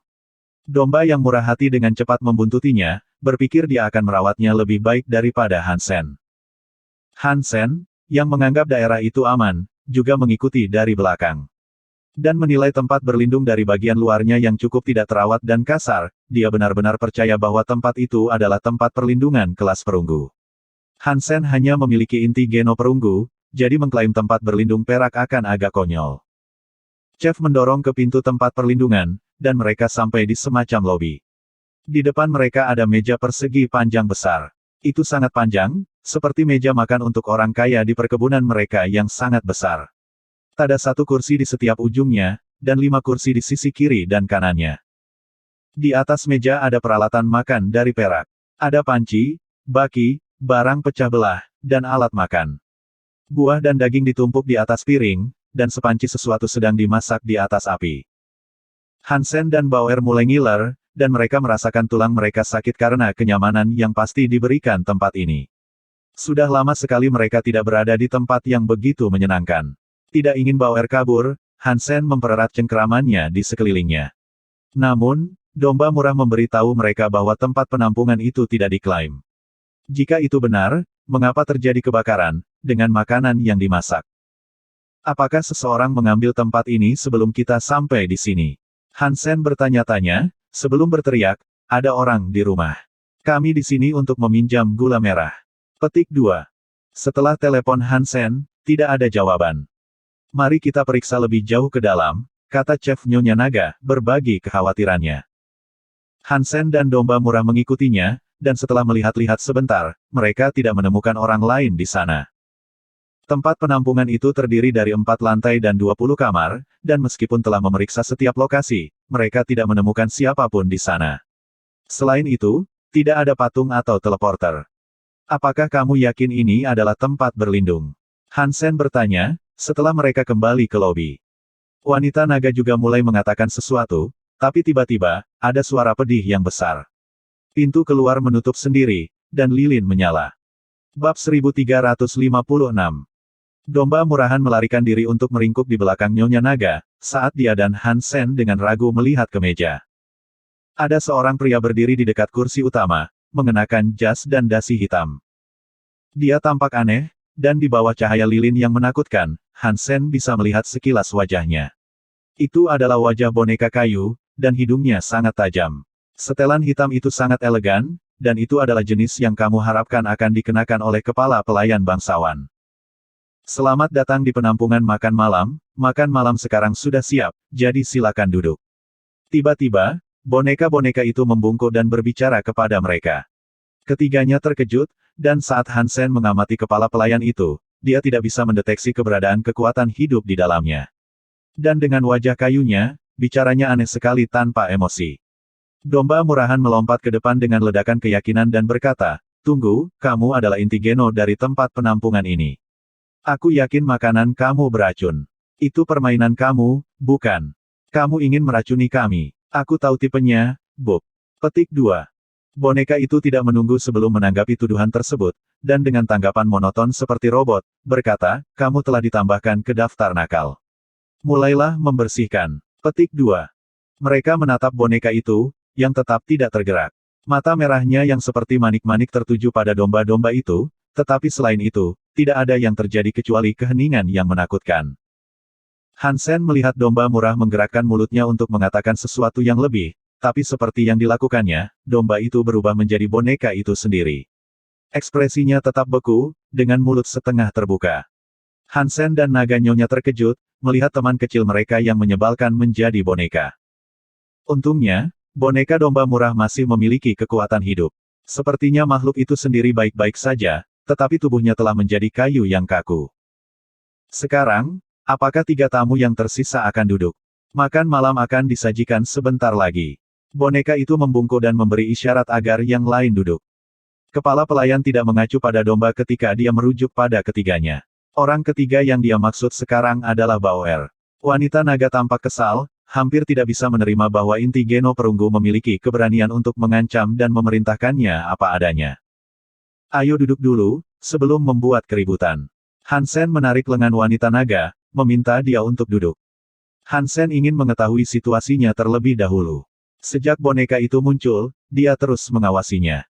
Domba yang murah hati dengan cepat membuntutinya, berpikir dia akan merawatnya lebih baik daripada Hansen. Hansen, yang menganggap daerah itu aman, juga mengikuti dari belakang. Dan menilai tempat berlindung dari bagian luarnya yang cukup tidak terawat dan kasar, dia benar-benar percaya bahwa tempat itu adalah tempat perlindungan kelas perunggu. Hansen hanya memiliki inti geno perunggu, jadi mengklaim tempat berlindung perak akan agak konyol. Chef mendorong ke pintu tempat perlindungan, dan mereka sampai di semacam lobi. Di depan mereka ada meja persegi panjang besar. Itu sangat panjang, seperti meja makan untuk orang kaya di perkebunan mereka yang sangat besar. Ada 1 kursi di setiap ujungnya, dan 5 kursi di sisi kiri dan kanannya. Di atas meja ada peralatan makan dari perak. Ada panci, baki, barang pecah belah, dan alat makan. Buah dan daging ditumpuk di atas piring, dan sepanci sesuatu sedang dimasak di atas api. Hansen dan Bauer mulai ngiler, dan mereka merasakan tulang mereka sakit karena kenyamanan yang pasti diberikan tempat ini. Sudah lama sekali mereka tidak berada di tempat yang begitu menyenangkan. Tidak ingin Bauer kabur, Hansen mempererat cengkeramannya di sekelilingnya. Namun, domba murah memberitahu mereka bahwa tempat penampungan itu tidak diklaim. Jika itu benar, mengapa terjadi kebakaran dengan makanan yang dimasak? Apakah seseorang mengambil tempat ini sebelum kita sampai di sini? Hansen bertanya-tanya, sebelum berteriak, ada orang di rumah. Kami di sini untuk meminjam gula merah. Petik 2. Setelah telepon Hansen, tidak ada jawaban. Mari kita periksa lebih jauh ke dalam, kata Chef Nyonya Naga, berbagi kekhawatirannya. Hansen dan domba murah mengikutinya, dan setelah melihat-lihat sebentar, mereka tidak menemukan orang lain di sana. Tempat penampungan itu terdiri dari 4 lantai dan 20 kamar, dan meskipun telah memeriksa setiap lokasi, mereka tidak menemukan siapapun di sana. Selain itu, tidak ada patung atau teleporter. Apakah kamu yakin ini adalah tempat berlindung? Hansen bertanya, setelah mereka kembali ke lobi. Wanita naga juga mulai mengatakan sesuatu, tapi tiba-tiba, ada suara pedih yang besar. Pintu keluar menutup sendiri, dan lilin menyala. Bab 1356. Domba murahan melarikan diri untuk meringkuk di belakang Nyonya Naga, saat dia dan Hansen dengan ragu melihat ke meja. Ada seorang pria berdiri di dekat kursi utama, mengenakan jas dan dasi hitam. Dia tampak aneh, dan di bawah cahaya lilin yang menakutkan, Hansen bisa melihat sekilas wajahnya. Itu adalah wajah boneka kayu, dan hidungnya sangat tajam. Setelan hitam itu sangat elegan, dan itu adalah jenis yang kamu harapkan akan dikenakan oleh kepala pelayan bangsawan. Selamat datang di penampungan makan malam sekarang sudah siap, jadi silakan duduk. Tiba-tiba, boneka-boneka itu membungkuk dan berbicara kepada mereka. Ketiganya terkejut, dan saat Hansen mengamati kepala pelayan itu, dia tidak bisa mendeteksi keberadaan kekuatan hidup di dalamnya. Dan dengan wajah kayunya, bicaranya aneh sekali tanpa emosi. Domba murahan melompat ke depan dengan ledakan keyakinan dan berkata, "Tunggu, kamu adalah inti geno dari tempat penampungan ini. Aku yakin makanan kamu beracun. Itu permainan kamu, bukan? Kamu ingin meracuni kami. Aku tahu tipenya, Bob." Petik 2. Boneka itu tidak menunggu sebelum menanggapi tuduhan tersebut, dan dengan tanggapan monoton seperti robot, berkata, "Kamu telah ditambahkan ke daftar nakal. Mulailah membersihkan." Petik 2. Mereka menatap boneka itu, yang tetap tidak tergerak. Mata merahnya yang seperti manik-manik tertuju pada domba-domba itu, tetapi selain itu, tidak ada yang terjadi kecuali keheningan yang menakutkan. Hansen melihat domba murah menggerakkan mulutnya untuk mengatakan sesuatu yang lebih, tapi seperti yang dilakukannya, domba itu berubah menjadi boneka itu sendiri. Ekspresinya tetap beku, dengan mulut setengah terbuka. Hansen dan naga nyonya terkejut, melihat teman kecil mereka yang menyebalkan menjadi boneka. Untungnya, boneka domba murah masih memiliki kekuatan hidup. Sepertinya makhluk itu sendiri baik-baik saja, tetapi tubuhnya telah menjadi kayu yang kaku. Sekarang, apakah 3 tamu yang tersisa akan duduk? Makan malam akan disajikan sebentar lagi. Boneka itu membungkuk dan memberi isyarat agar yang lain duduk. Kepala pelayan tidak mengacu pada domba ketika dia merujuk pada ketiganya. Orang ketiga yang dia maksud sekarang adalah Bauer. Wanita naga tampak kesal, hampir tidak bisa menerima bahwa inti geno perunggu memiliki keberanian untuk mengancam dan memerintahkannya apa adanya. "Ayo duduk dulu, sebelum membuat keributan." Hansen menarik lengan wanita naga, meminta dia untuk duduk. Hansen ingin mengetahui situasinya terlebih dahulu. Sejak boneka itu muncul, dia terus mengawasinya.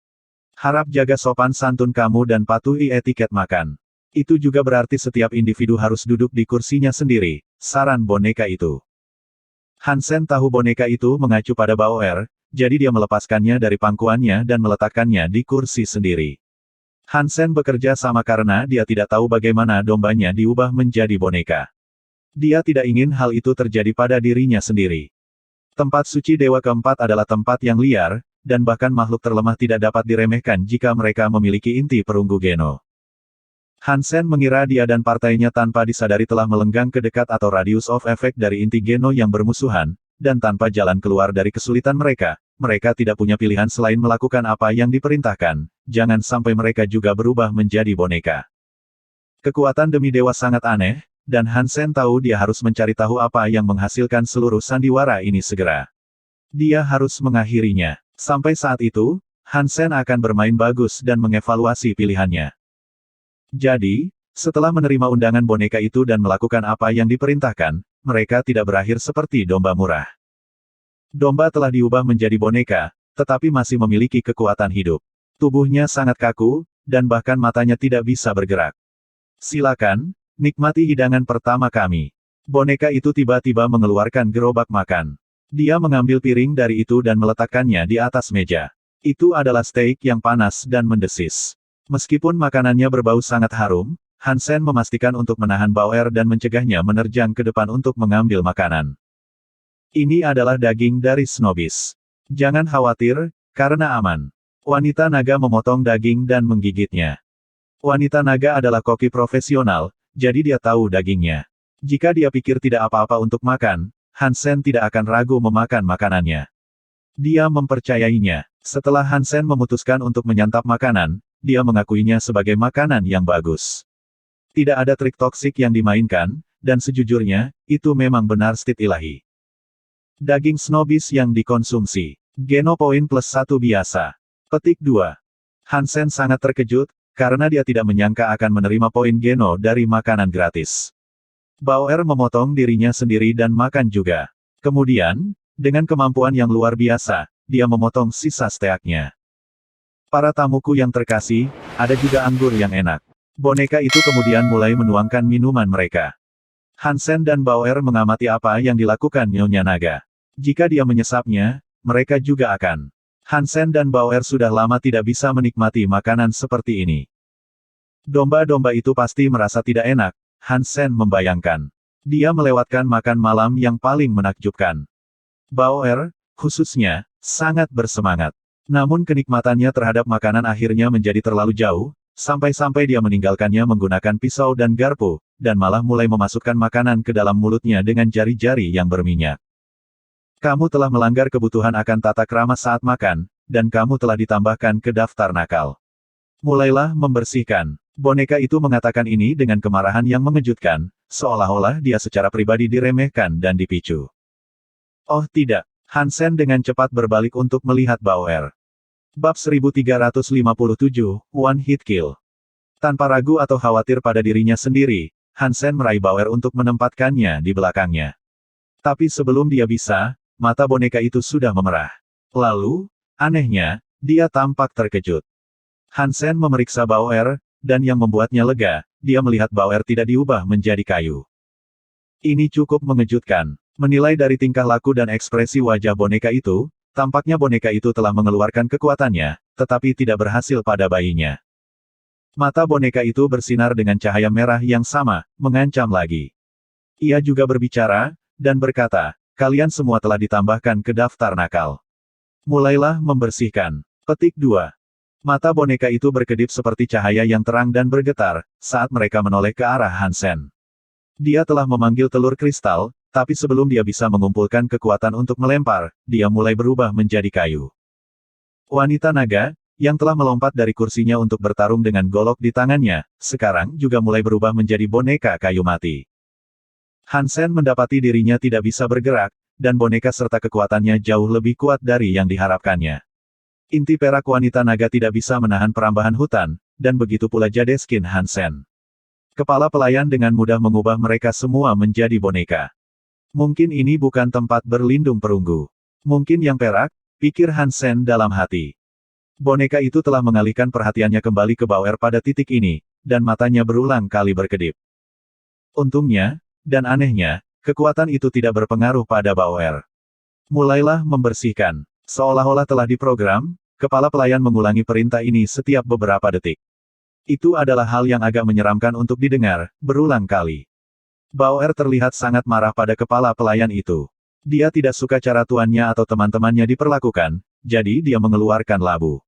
Harap jaga sopan santun kamu dan patuhi etiket makan. Itu juga berarti setiap individu harus duduk di kursinya sendiri, saran boneka itu. Hansen tahu boneka itu mengacu pada Bauer, jadi dia melepaskannya dari pangkuannya dan meletakkannya di kursi sendiri. Hansen bekerja sama karena dia tidak tahu bagaimana dombanya diubah menjadi boneka. Dia tidak ingin hal itu terjadi pada dirinya sendiri. Tempat suci Dewa Keempat adalah tempat yang liar, dan bahkan makhluk terlemah tidak dapat diremehkan jika mereka memiliki inti perunggu Geno. Hansen mengira dia dan partainya tanpa disadari telah melenggang ke dekat atau radius of effect dari inti Geno yang bermusuhan, dan tanpa jalan keluar dari kesulitan mereka tidak punya pilihan selain melakukan apa yang diperintahkan, jangan sampai mereka juga berubah menjadi boneka. Kekuatan demi dewa sangat aneh, dan Hansen tahu dia harus mencari tahu apa yang menghasilkan seluruh sandiwara ini segera. Dia harus mengakhirinya. Sampai saat itu, Hansen akan bermain bagus dan mengevaluasi pilihannya. Jadi, setelah menerima undangan boneka itu dan melakukan apa yang diperintahkan, mereka tidak berakhir seperti domba murah. Domba telah diubah menjadi boneka, tetapi masih memiliki kekuatan hidup. Tubuhnya sangat kaku, dan bahkan matanya tidak bisa bergerak. Silakan, nikmati hidangan pertama kami. Boneka itu tiba-tiba mengeluarkan gerobak makan. Dia mengambil piring dari itu dan meletakkannya di atas meja. Itu adalah steak yang panas dan mendesis. Meskipun makanannya berbau sangat harum, Hansen memastikan untuk menahan Bauer dan mencegahnya menerjang ke depan untuk mengambil makanan. Ini adalah daging dari Snobis. Jangan khawatir, karena aman. Wanita naga memotong daging dan menggigitnya. Wanita naga adalah koki profesional, jadi dia tahu dagingnya. Jika dia pikir tidak apa-apa untuk makan, Hansen tidak akan ragu memakan makanannya. Dia mempercayainya. Setelah Hansen memutuskan untuk menyantap makanan, dia mengakuinya sebagai makanan yang bagus. Tidak ada trik toksik yang dimainkan, dan sejujurnya, itu memang benar stit ilahi. Daging Snobis yang dikonsumsi. Geno poin +1 biasa. Petik 2. Hansen sangat terkejut, karena dia tidak menyangka akan menerima poin Geno dari makanan gratis. Bauer memotong dirinya sendiri dan makan juga. Kemudian, dengan kemampuan yang luar biasa, dia memotong sisa steaknya. Para tamuku yang terkasih, ada juga anggur yang enak. Boneka itu kemudian mulai menuangkan minuman mereka. Hansen dan Bauer mengamati apa yang dilakukan Nyonya Naga. Jika dia menyesapnya, mereka juga akan. Hansen dan Bauer sudah lama tidak bisa menikmati makanan seperti ini. Domba-domba itu pasti merasa tidak enak, Hansen membayangkan. Dia melewatkan makan malam yang paling menakjubkan. Bauer, khususnya, sangat bersemangat. Namun kenikmatannya terhadap makanan akhirnya menjadi terlalu jauh, sampai-sampai dia meninggalkannya menggunakan pisau dan garpu, dan malah mulai memasukkan makanan ke dalam mulutnya dengan jari-jari yang berminyak. Kamu telah melanggar kebutuhan akan tata krama saat makan, dan kamu telah ditambahkan ke daftar nakal. Mulailah membersihkan. Boneka itu mengatakan ini dengan kemarahan yang mengejutkan, seolah-olah dia secara pribadi diremehkan dan dipicu. Oh tidak, Hansen dengan cepat berbalik untuk melihat Bauer. Bab 1357, One Hit Kill. Tanpa ragu atau khawatir pada dirinya sendiri, Hansen meraih Bauer untuk menempatkannya di belakangnya. Tapi sebelum dia bisa, mata boneka itu sudah memerah. Lalu, anehnya, dia tampak terkejut. Hansen memeriksa Bauer, dan yang membuatnya lega, dia melihat Bauer tidak diubah menjadi kayu. Ini cukup mengejutkan. Menilai dari tingkah laku dan ekspresi wajah boneka itu, tampaknya boneka itu telah mengeluarkan kekuatannya, tetapi tidak berhasil pada bayinya. Mata boneka itu bersinar dengan cahaya merah yang sama, mengancam lagi. Ia juga berbicara, dan berkata, kalian semua telah ditambahkan ke daftar nakal. Mulailah membersihkan. Petik 2. Mata boneka itu berkedip seperti cahaya yang terang dan bergetar, saat mereka menoleh ke arah Hansen. Dia telah memanggil telur kristal, tapi sebelum dia bisa mengumpulkan kekuatan untuk melempar, dia mulai berubah menjadi kayu. Wanita naga, yang telah melompat dari kursinya untuk bertarung dengan golok di tangannya, sekarang juga mulai berubah menjadi boneka kayu mati. Hansen mendapati dirinya tidak bisa bergerak, dan boneka serta kekuatannya jauh lebih kuat dari yang diharapkannya. Inti perak wanita naga tidak bisa menahan perambahan hutan, dan begitu pula Jadeskin Hansen. Kepala pelayan dengan mudah mengubah mereka semua menjadi boneka. Mungkin ini bukan tempat berlindung perunggu. Mungkin yang perak, pikir Han Sen dalam hati. Boneka itu telah mengalihkan perhatiannya kembali ke Bauer pada titik ini, dan matanya berulang kali berkedip. Untungnya, dan anehnya, kekuatan itu tidak berpengaruh pada Bauer. Mulailah membersihkan. Seolah-olah telah diprogram, kepala pelayan mengulangi perintah ini setiap beberapa detik. Itu adalah hal yang agak menyeramkan untuk didengar, berulang kali. Bauer terlihat sangat marah pada kepala pelayan itu. Dia tidak suka cara tuannya atau teman-temannya diperlakukan, jadi dia mengeluarkan labu.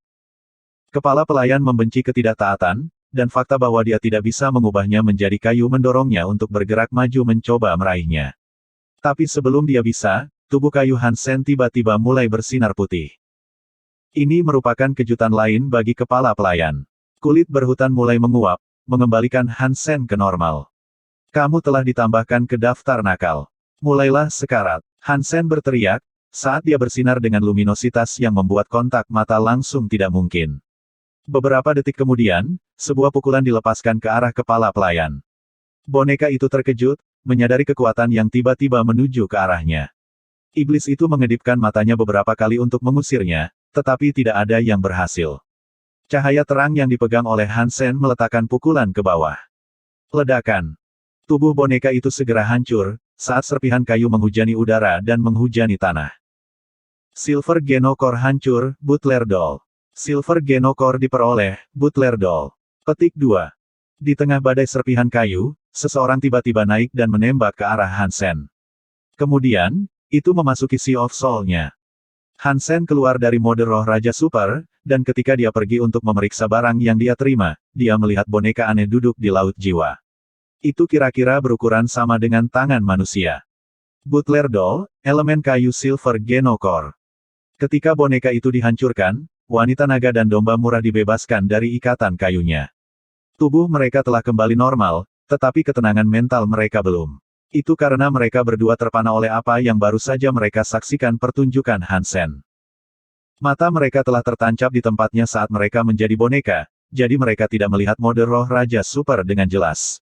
Kepala pelayan membenci ketidaktaatan, dan fakta bahwa dia tidak bisa mengubahnya menjadi kayu mendorongnya untuk bergerak maju mencoba meraihnya. Tapi sebelum dia bisa, tubuh kayu Han Sen tiba-tiba mulai bersinar putih. Ini merupakan kejutan lain bagi kepala pelayan. Kulit berhutan mulai menguap, mengembalikan Han Sen ke normal. Kamu telah ditambahkan ke daftar nakal. Mulailah sekarat. Han Sen berteriak, saat dia bersinar dengan luminositas yang membuat kontak mata langsung tidak mungkin. Beberapa detik kemudian, sebuah pukulan dilepaskan ke arah kepala pelayan. Boneka itu terkejut, menyadari kekuatan yang tiba-tiba menuju ke arahnya. Iblis itu mengedipkan matanya beberapa kali untuk mengusirnya, tetapi tidak ada yang berhasil. Cahaya terang yang dipegang oleh Han Sen meletakkan pukulan ke bawah. Ledakan. Tubuh boneka itu segera hancur, saat serpihan kayu menghujani udara dan menghujani tanah. Silver Geno Core hancur, Butler Doll. Silver Geno Core diperoleh, Butler Doll. Petik 2. Di tengah badai serpihan kayu, seseorang tiba-tiba naik dan menembak ke arah Han Sen. Kemudian, itu memasuki Sea of Soul-nya. Han Sen keluar dari mode roh Raja Super, dan ketika dia pergi untuk memeriksa barang yang dia terima, dia melihat boneka aneh duduk di laut jiwa. Itu kira-kira berukuran sama dengan tangan manusia. Butler Doll, elemen kayu Silver Geno Core. Ketika boneka itu dihancurkan, wanita naga dan domba murah dibebaskan dari ikatan kayunya. Tubuh mereka telah kembali normal, tetapi ketenangan mental mereka belum. Itu karena mereka berdua terpana oleh apa yang baru saja mereka saksikan pertunjukan Han Sen. Mata mereka telah tertancap di tempatnya saat mereka menjadi boneka, jadi mereka tidak melihat mode roh Raja Super dengan jelas.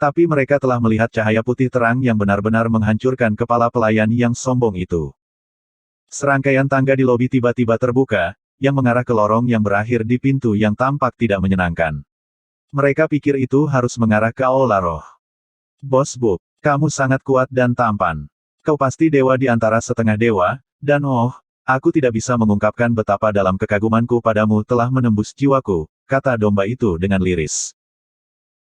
Tapi mereka telah melihat cahaya putih terang yang benar-benar menghancurkan kepala pelayan yang sombong itu. Serangkaian tangga di lobi tiba-tiba terbuka, yang mengarah ke lorong yang berakhir di pintu yang tampak tidak menyenangkan. Mereka pikir itu harus mengarah ke Aula Roh. Bos Bub. Kamu sangat kuat dan tampan. Kau pasti dewa di antara setengah dewa, dan aku tidak bisa mengungkapkan betapa dalam kekagumanku padamu telah menembus jiwaku, kata domba itu dengan liris.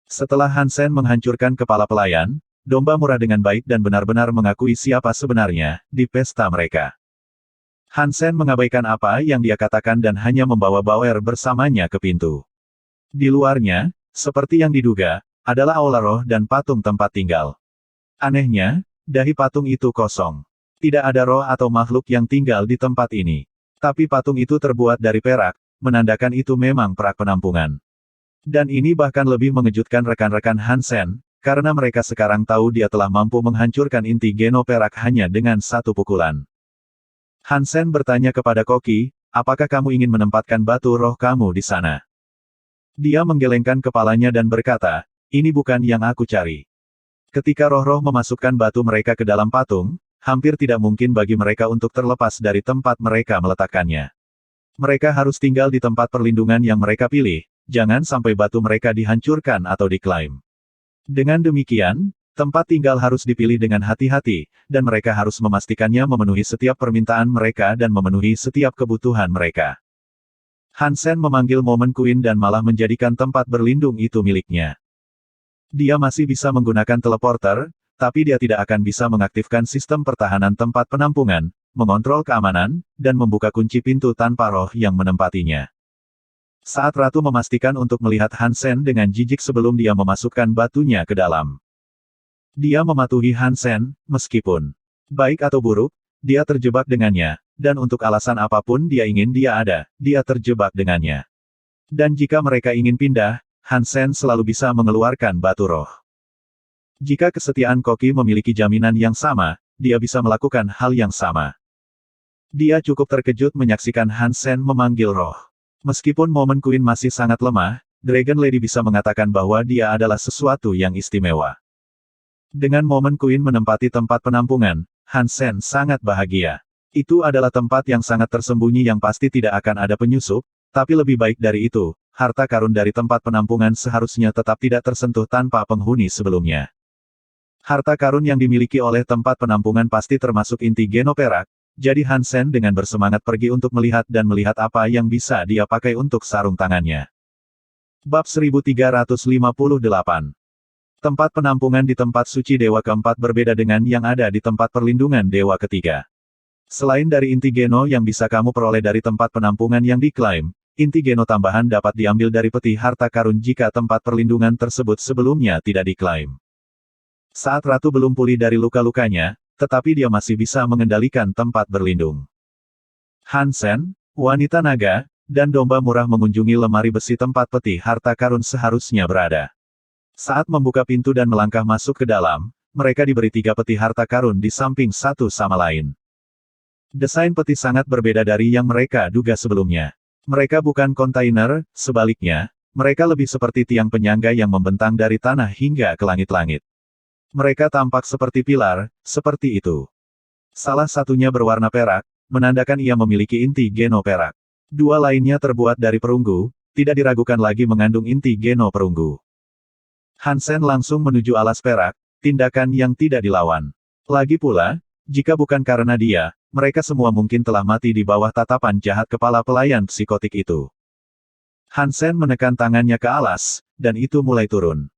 Setelah Han Sen menghancurkan kepala pelayan, domba murah dengan baik dan benar-benar mengakui siapa sebenarnya, di pesta mereka. Han Sen mengabaikan apa yang dia katakan dan hanya membawa Bauer bersamanya ke pintu. Di luarnya, seperti yang diduga, adalah Aula Roh dan patung tempat tinggal. Anehnya, dahi patung itu kosong. Tidak ada roh atau makhluk yang tinggal di tempat ini. Tapi patung itu terbuat dari perak, menandakan itu memang perak penampungan. Dan ini bahkan lebih mengejutkan rekan-rekan Han Sen, karena mereka sekarang tahu dia telah mampu menghancurkan inti geno perak hanya dengan satu pukulan. Han Sen bertanya kepada Koki, apakah kamu ingin menempatkan batu roh kamu di sana? Dia menggelengkan kepalanya dan berkata, ini bukan yang aku cari. Ketika roh-roh memasukkan batu mereka ke dalam patung, hampir tidak mungkin bagi mereka untuk terlepas dari tempat mereka meletakkannya. Mereka harus tinggal di tempat perlindungan yang mereka pilih, jangan sampai batu mereka dihancurkan atau diklaim. Dengan demikian, tempat tinggal harus dipilih dengan hati-hati, dan mereka harus memastikannya memenuhi setiap permintaan mereka dan memenuhi setiap kebutuhan mereka. Han Sen memanggil Moment Queen dan malah menjadikan tempat berlindung itu miliknya. Dia masih bisa menggunakan teleporter, tapi dia tidak akan bisa mengaktifkan sistem pertahanan tempat penampungan, mengontrol keamanan, dan membuka kunci pintu tanpa roh yang menempatinya. Saat Ratu memastikan untuk melihat Han Sen dengan jijik sebelum dia memasukkan batunya ke dalam. Dia mematuhi Han Sen, meskipun baik atau buruk, dia terjebak dengannya, dan untuk alasan apapun dia ingin dia ada, dia terjebak dengannya. Dan jika mereka ingin pindah, Han Sen selalu bisa mengeluarkan batu roh. Jika kesetiaan Koki memiliki jaminan yang sama, dia bisa melakukan hal yang sama. Dia cukup terkejut menyaksikan Han Sen memanggil roh. Meskipun Moment Queen masih sangat lemah, Dragon Lady bisa mengatakan bahwa dia adalah sesuatu yang istimewa. Dengan momen Queen menempati tempat penampungan, Hansen sangat bahagia. Itu adalah tempat yang sangat tersembunyi yang pasti tidak akan ada penyusup, tapi lebih baik dari itu, harta karun dari tempat penampungan seharusnya tetap tidak tersentuh tanpa penghuni sebelumnya. Harta karun yang dimiliki oleh tempat penampungan pasti termasuk inti Geno perak, jadi Hansen dengan bersemangat pergi untuk melihat dan melihat apa yang bisa dia pakai untuk sarung tangannya. Bab 1358. Tempat penampungan di tempat suci Dewa keempat berbeda dengan yang ada di tempat perlindungan Dewa ketiga. Selain dari inti Geno yang bisa kamu peroleh dari tempat penampungan yang diklaim, inti Geno tambahan dapat diambil dari peti harta karun jika tempat perlindungan tersebut sebelumnya tidak diklaim. Saat Ratu belum pulih dari luka-lukanya, tetapi dia masih bisa mengendalikan tempat berlindung. Hansen, wanita naga, dan domba murah mengunjungi lemari besi tempat peti harta karun seharusnya berada. Saat membuka pintu dan melangkah masuk ke dalam, mereka diberi 3 peti harta karun di samping satu sama lain. Desain peti sangat berbeda dari yang mereka duga sebelumnya. Mereka bukan kontainer, sebaliknya, mereka lebih seperti tiang penyangga yang membentang dari tanah hingga ke langit-langit. Mereka tampak seperti pilar, seperti itu. Salah satunya berwarna perak, menandakan ia memiliki inti Geno perak. 2 lainnya terbuat dari perunggu, tidak diragukan lagi mengandung inti Geno perunggu. Hansen langsung menuju alas perak, tindakan yang tidak dilawan. Lagi pula, jika bukan karena dia, mereka semua mungkin telah mati di bawah tatapan jahat kepala pelayan psikotik itu. Hansen menekan tangannya ke alas, dan itu mulai turun.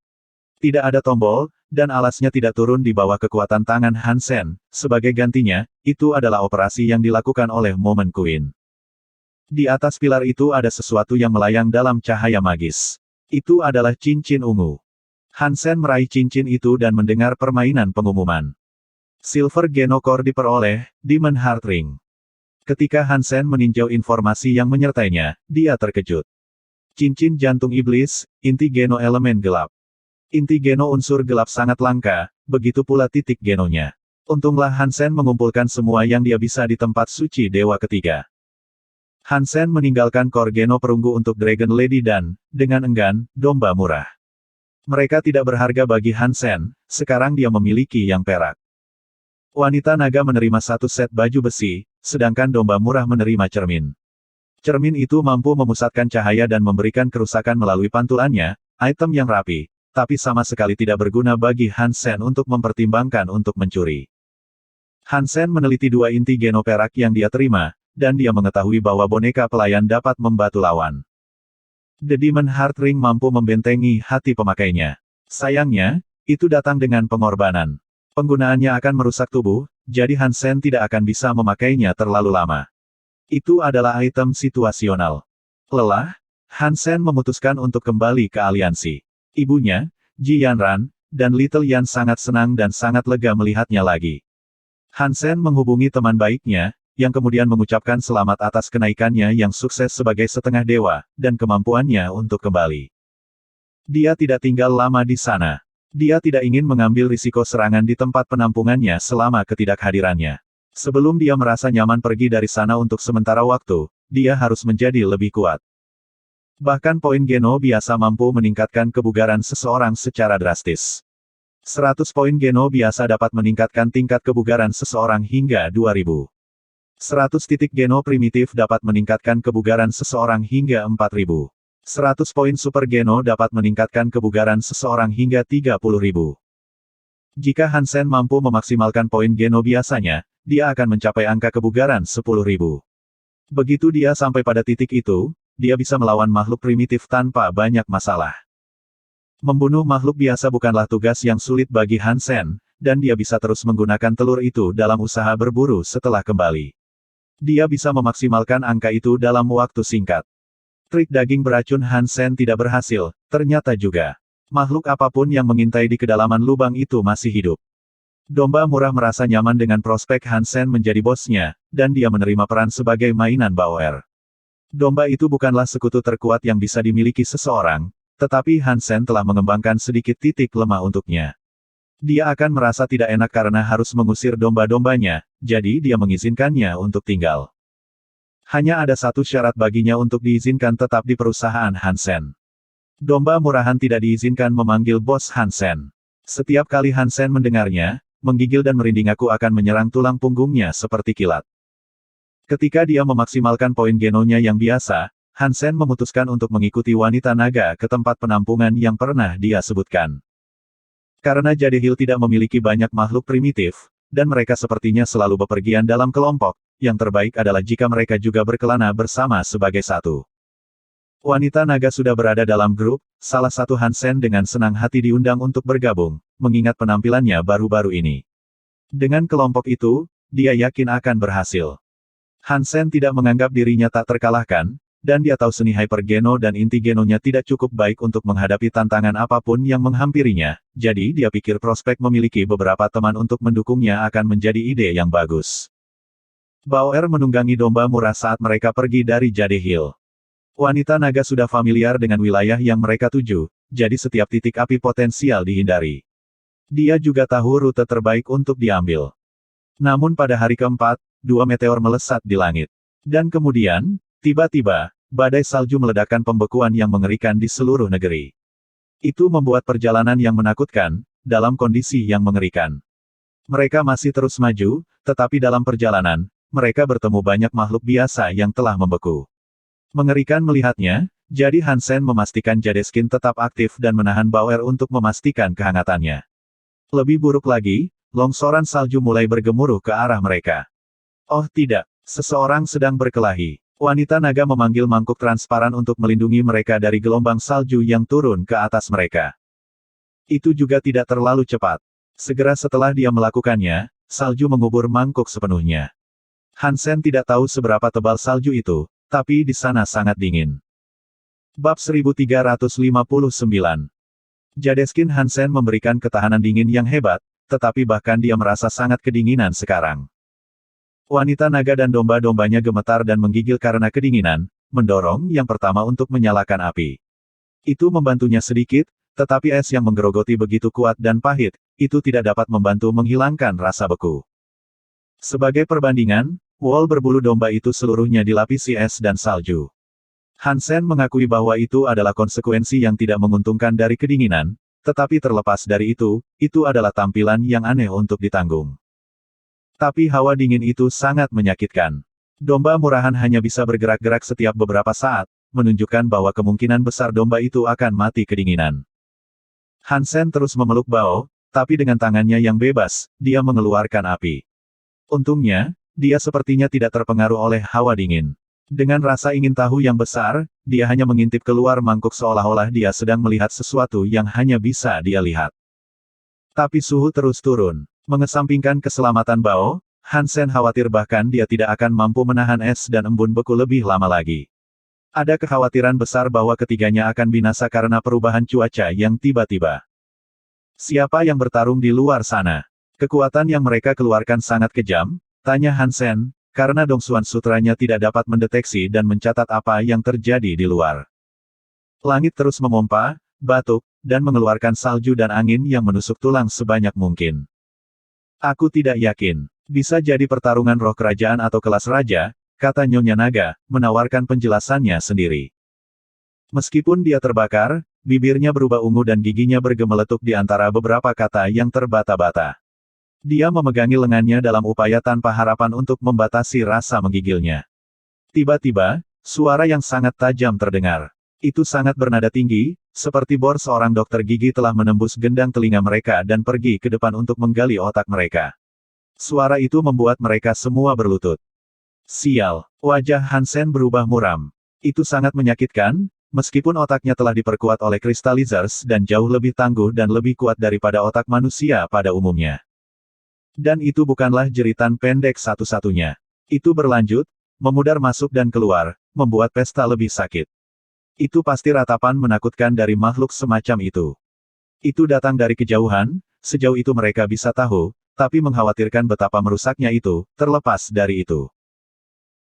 Tidak ada tombol, dan alasnya tidak turun di bawah kekuatan tangan Hansen. Sebagai gantinya, itu adalah operasi yang dilakukan oleh Momen Queen. Di atas pilar itu ada sesuatu yang melayang dalam cahaya magis. Itu adalah cincin ungu. Hansen meraih cincin itu dan mendengar permainan pengumuman. Silver Geno Core diperoleh, Demon Heart Ring. Ketika Hansen meninjau informasi yang menyertainya, dia terkejut. Cincin jantung iblis, inti Geno elemen gelap. Inti Geno unsur gelap sangat langka, begitu pula titik Genonya. Untunglah Hansen mengumpulkan semua yang dia bisa di tempat suci Dewa ketiga. Hansen meninggalkan Core Geno perunggu untuk Dragon Lady dan, dengan enggan, domba murah. Mereka tidak berharga bagi Hansen, sekarang dia memiliki yang perak. Wanita naga menerima 1 set baju besi, sedangkan domba murah menerima cermin. Cermin itu mampu memusatkan cahaya dan memberikan kerusakan melalui pantulannya, item yang rapi, tapi sama sekali tidak berguna bagi Hansen untuk mempertimbangkan untuk mencuri. Hansen meneliti 2 inti Geno perak yang dia terima, dan dia mengetahui bahwa boneka pelayan dapat membantu lawan. The Demon Heart Ring mampu membentengi hati pemakainya. Sayangnya, itu datang dengan pengorbanan. Penggunaannya akan merusak tubuh, jadi Hansen tidak akan bisa memakainya terlalu lama. Itu adalah item situasional. Lelah, Hansen memutuskan untuk kembali ke aliansi. Ibunya, Ji Yanran, dan Little Yan sangat senang dan sangat lega melihatnya lagi. Hansen menghubungi teman baiknya, yang kemudian mengucapkan selamat atas kenaikannya yang sukses sebagai setengah dewa, dan kemampuannya untuk kembali. Dia tidak tinggal lama di sana. Dia tidak ingin mengambil risiko serangan di tempat penampungannya selama ketidakhadirannya. Sebelum dia merasa nyaman pergi dari sana untuk sementara waktu, dia harus menjadi lebih kuat. Bahkan poin Geno biasa mampu meningkatkan kebugaran seseorang secara drastis. 100 poin Geno biasa dapat meningkatkan tingkat kebugaran seseorang hingga 2000. 100 titik Geno primitif dapat meningkatkan kebugaran seseorang hingga 4000. 100 poin Super Geno dapat meningkatkan kebugaran seseorang hingga 30.000. Jika Hansen mampu memaksimalkan poin Geno biasanya, dia akan mencapai angka kebugaran 10.000. Begitu dia sampai pada titik itu, dia bisa melawan makhluk primitif tanpa banyak masalah. Membunuh makhluk biasa bukanlah tugas yang sulit bagi Hansen, dan dia bisa terus menggunakan telur itu dalam usaha berburu setelah kembali. Dia bisa memaksimalkan angka itu dalam waktu singkat. Trik daging beracun Hansen tidak berhasil, ternyata juga. Makhluk apapun yang mengintai di kedalaman lubang itu masih hidup. Domba murah merasa nyaman dengan prospek Hansen menjadi bosnya, dan dia menerima peran sebagai mainan Bauer. Domba itu bukanlah sekutu terkuat yang bisa dimiliki seseorang, tetapi Hansen telah mengembangkan sedikit titik lemah untuknya. Dia akan merasa tidak enak karena harus mengusir domba-dombanya, jadi dia mengizinkannya untuk tinggal. Hanya ada satu syarat baginya untuk diizinkan tetap di perusahaan Hansen. Domba murahan tidak diizinkan memanggil bos Hansen. Setiap kali Hansen mendengarnya, menggigil dan merinding. Aku akan menyerang tulang punggungnya seperti kilat. Ketika dia memaksimalkan poin genonya yang biasa, Hansen memutuskan untuk mengikuti wanita naga ke tempat penampungan yang pernah dia sebutkan. Karena Jade Hill tidak memiliki banyak makhluk primitif, dan mereka sepertinya selalu bepergian dalam kelompok, yang terbaik adalah jika mereka juga berkelana bersama sebagai satu. Wanita naga sudah berada dalam grup, salah satu Hansen dengan senang hati diundang untuk bergabung, mengingat penampilannya baru-baru ini. Dengan kelompok itu, dia yakin akan berhasil. Hansen tidak menganggap dirinya tak terkalahkan, dan dia tahu seni hypergeno dan inti genonya tidak cukup baik untuk menghadapi tantangan apapun yang menghampirinya, jadi dia pikir prospek memiliki beberapa teman untuk mendukungnya akan menjadi ide yang bagus. Bauer menunggangi domba murah saat mereka pergi dari Jade Hill. Wanita naga sudah familiar dengan wilayah yang mereka tuju, jadi setiap titik api potensial dihindari. Dia juga tahu rute terbaik untuk diambil. Namun pada hari keempat, 2 meteor melesat di langit. Dan kemudian, tiba-tiba, badai salju meledakkan pembekuan yang mengerikan di seluruh negeri. Itu membuat perjalanan yang menakutkan, dalam kondisi yang mengerikan. Mereka masih terus maju, tetapi dalam perjalanan, mereka bertemu banyak makhluk biasa yang telah membeku. Mengerikan melihatnya, jadi Hansen memastikan Jadeskin tetap aktif dan menahan Bauer untuk memastikan kehangatannya. Lebih buruk lagi, longsoran salju mulai bergemuruh ke arah mereka. Oh tidak, seseorang sedang berkelahi. Wanita naga memanggil mangkuk transparan untuk melindungi mereka dari gelombang salju yang turun ke atas mereka. Itu juga tidak terlalu cepat. Segera setelah dia melakukannya, salju mengubur mangkuk sepenuhnya. Hansen tidak tahu seberapa tebal salju itu, tapi di sana sangat dingin. Bab 1359. Jadeskin Hansen memberikan ketahanan dingin yang hebat, tetapi bahkan dia merasa sangat kedinginan sekarang. Wanita naga dan domba-dombanya gemetar dan menggigil karena kedinginan, mendorong yang pertama untuk menyalakan api. Itu membantunya sedikit, tetapi es yang menggerogoti begitu kuat dan pahit, itu tidak dapat membantu menghilangkan rasa beku. Sebagai perbandingan, wol berbulu domba itu seluruhnya dilapisi es dan salju. Hansen mengakui bahwa itu adalah konsekuensi yang tidak menguntungkan dari kedinginan, tetapi terlepas dari itu adalah tampilan yang aneh untuk ditanggung. Tapi hawa dingin itu sangat menyakitkan. Domba murahan hanya bisa bergerak-gerak setiap beberapa saat, menunjukkan bahwa kemungkinan besar domba itu akan mati kedinginan. Hansen terus memeluk Bao, tapi dengan tangannya yang bebas, dia mengeluarkan api. Untungnya, dia sepertinya tidak terpengaruh oleh hawa dingin. Dengan rasa ingin tahu yang besar, dia hanya mengintip keluar mangkuk seolah-olah dia sedang melihat sesuatu yang hanya bisa dia lihat. Tapi suhu terus turun. Mengesampingkan keselamatan Bao, Hansen khawatir bahkan dia tidak akan mampu menahan es dan embun beku lebih lama lagi. Ada kekhawatiran besar bahwa ketiganya akan binasa karena perubahan cuaca yang tiba-tiba. Siapa yang bertarung di luar sana? Kekuatan yang mereka keluarkan sangat kejam, tanya Hansen, karena Dongsuan Sutranya tidak dapat mendeteksi dan mencatat apa yang terjadi di luar. Langit terus memompa, batuk, dan mengeluarkan salju dan angin yang menusuk tulang sebanyak mungkin. Aku tidak yakin. Bisa jadi pertarungan roh kerajaan atau kelas raja, kata Nyonya Naga, menawarkan penjelasannya sendiri. Meskipun dia terbakar, bibirnya berubah ungu dan giginya bergemeletuk di antara beberapa kata yang terbata-bata. Dia memegangi lengannya dalam upaya tanpa harapan untuk membatasi rasa menggigilnya. Tiba-tiba, suara yang sangat tajam terdengar. Itu sangat bernada tinggi, seperti bor seorang dokter gigi telah menembus gendang telinga mereka dan pergi ke depan untuk menggali otak mereka. Suara itu membuat mereka semua berlutut. Sial, wajah Hansen berubah muram. Itu sangat menyakitkan, meskipun otaknya telah diperkuat oleh crystallizers dan jauh lebih tangguh dan lebih kuat daripada otak manusia pada umumnya. Dan itu bukanlah jeritan pendek satu-satunya. Itu berlanjut, memudar masuk dan keluar, membuat pesta lebih sakit. Itu pasti ratapan menakutkan dari makhluk semacam itu. Itu datang dari kejauhan, sejauh itu mereka bisa tahu, tapi mengkhawatirkan betapa merusaknya itu, terlepas dari itu.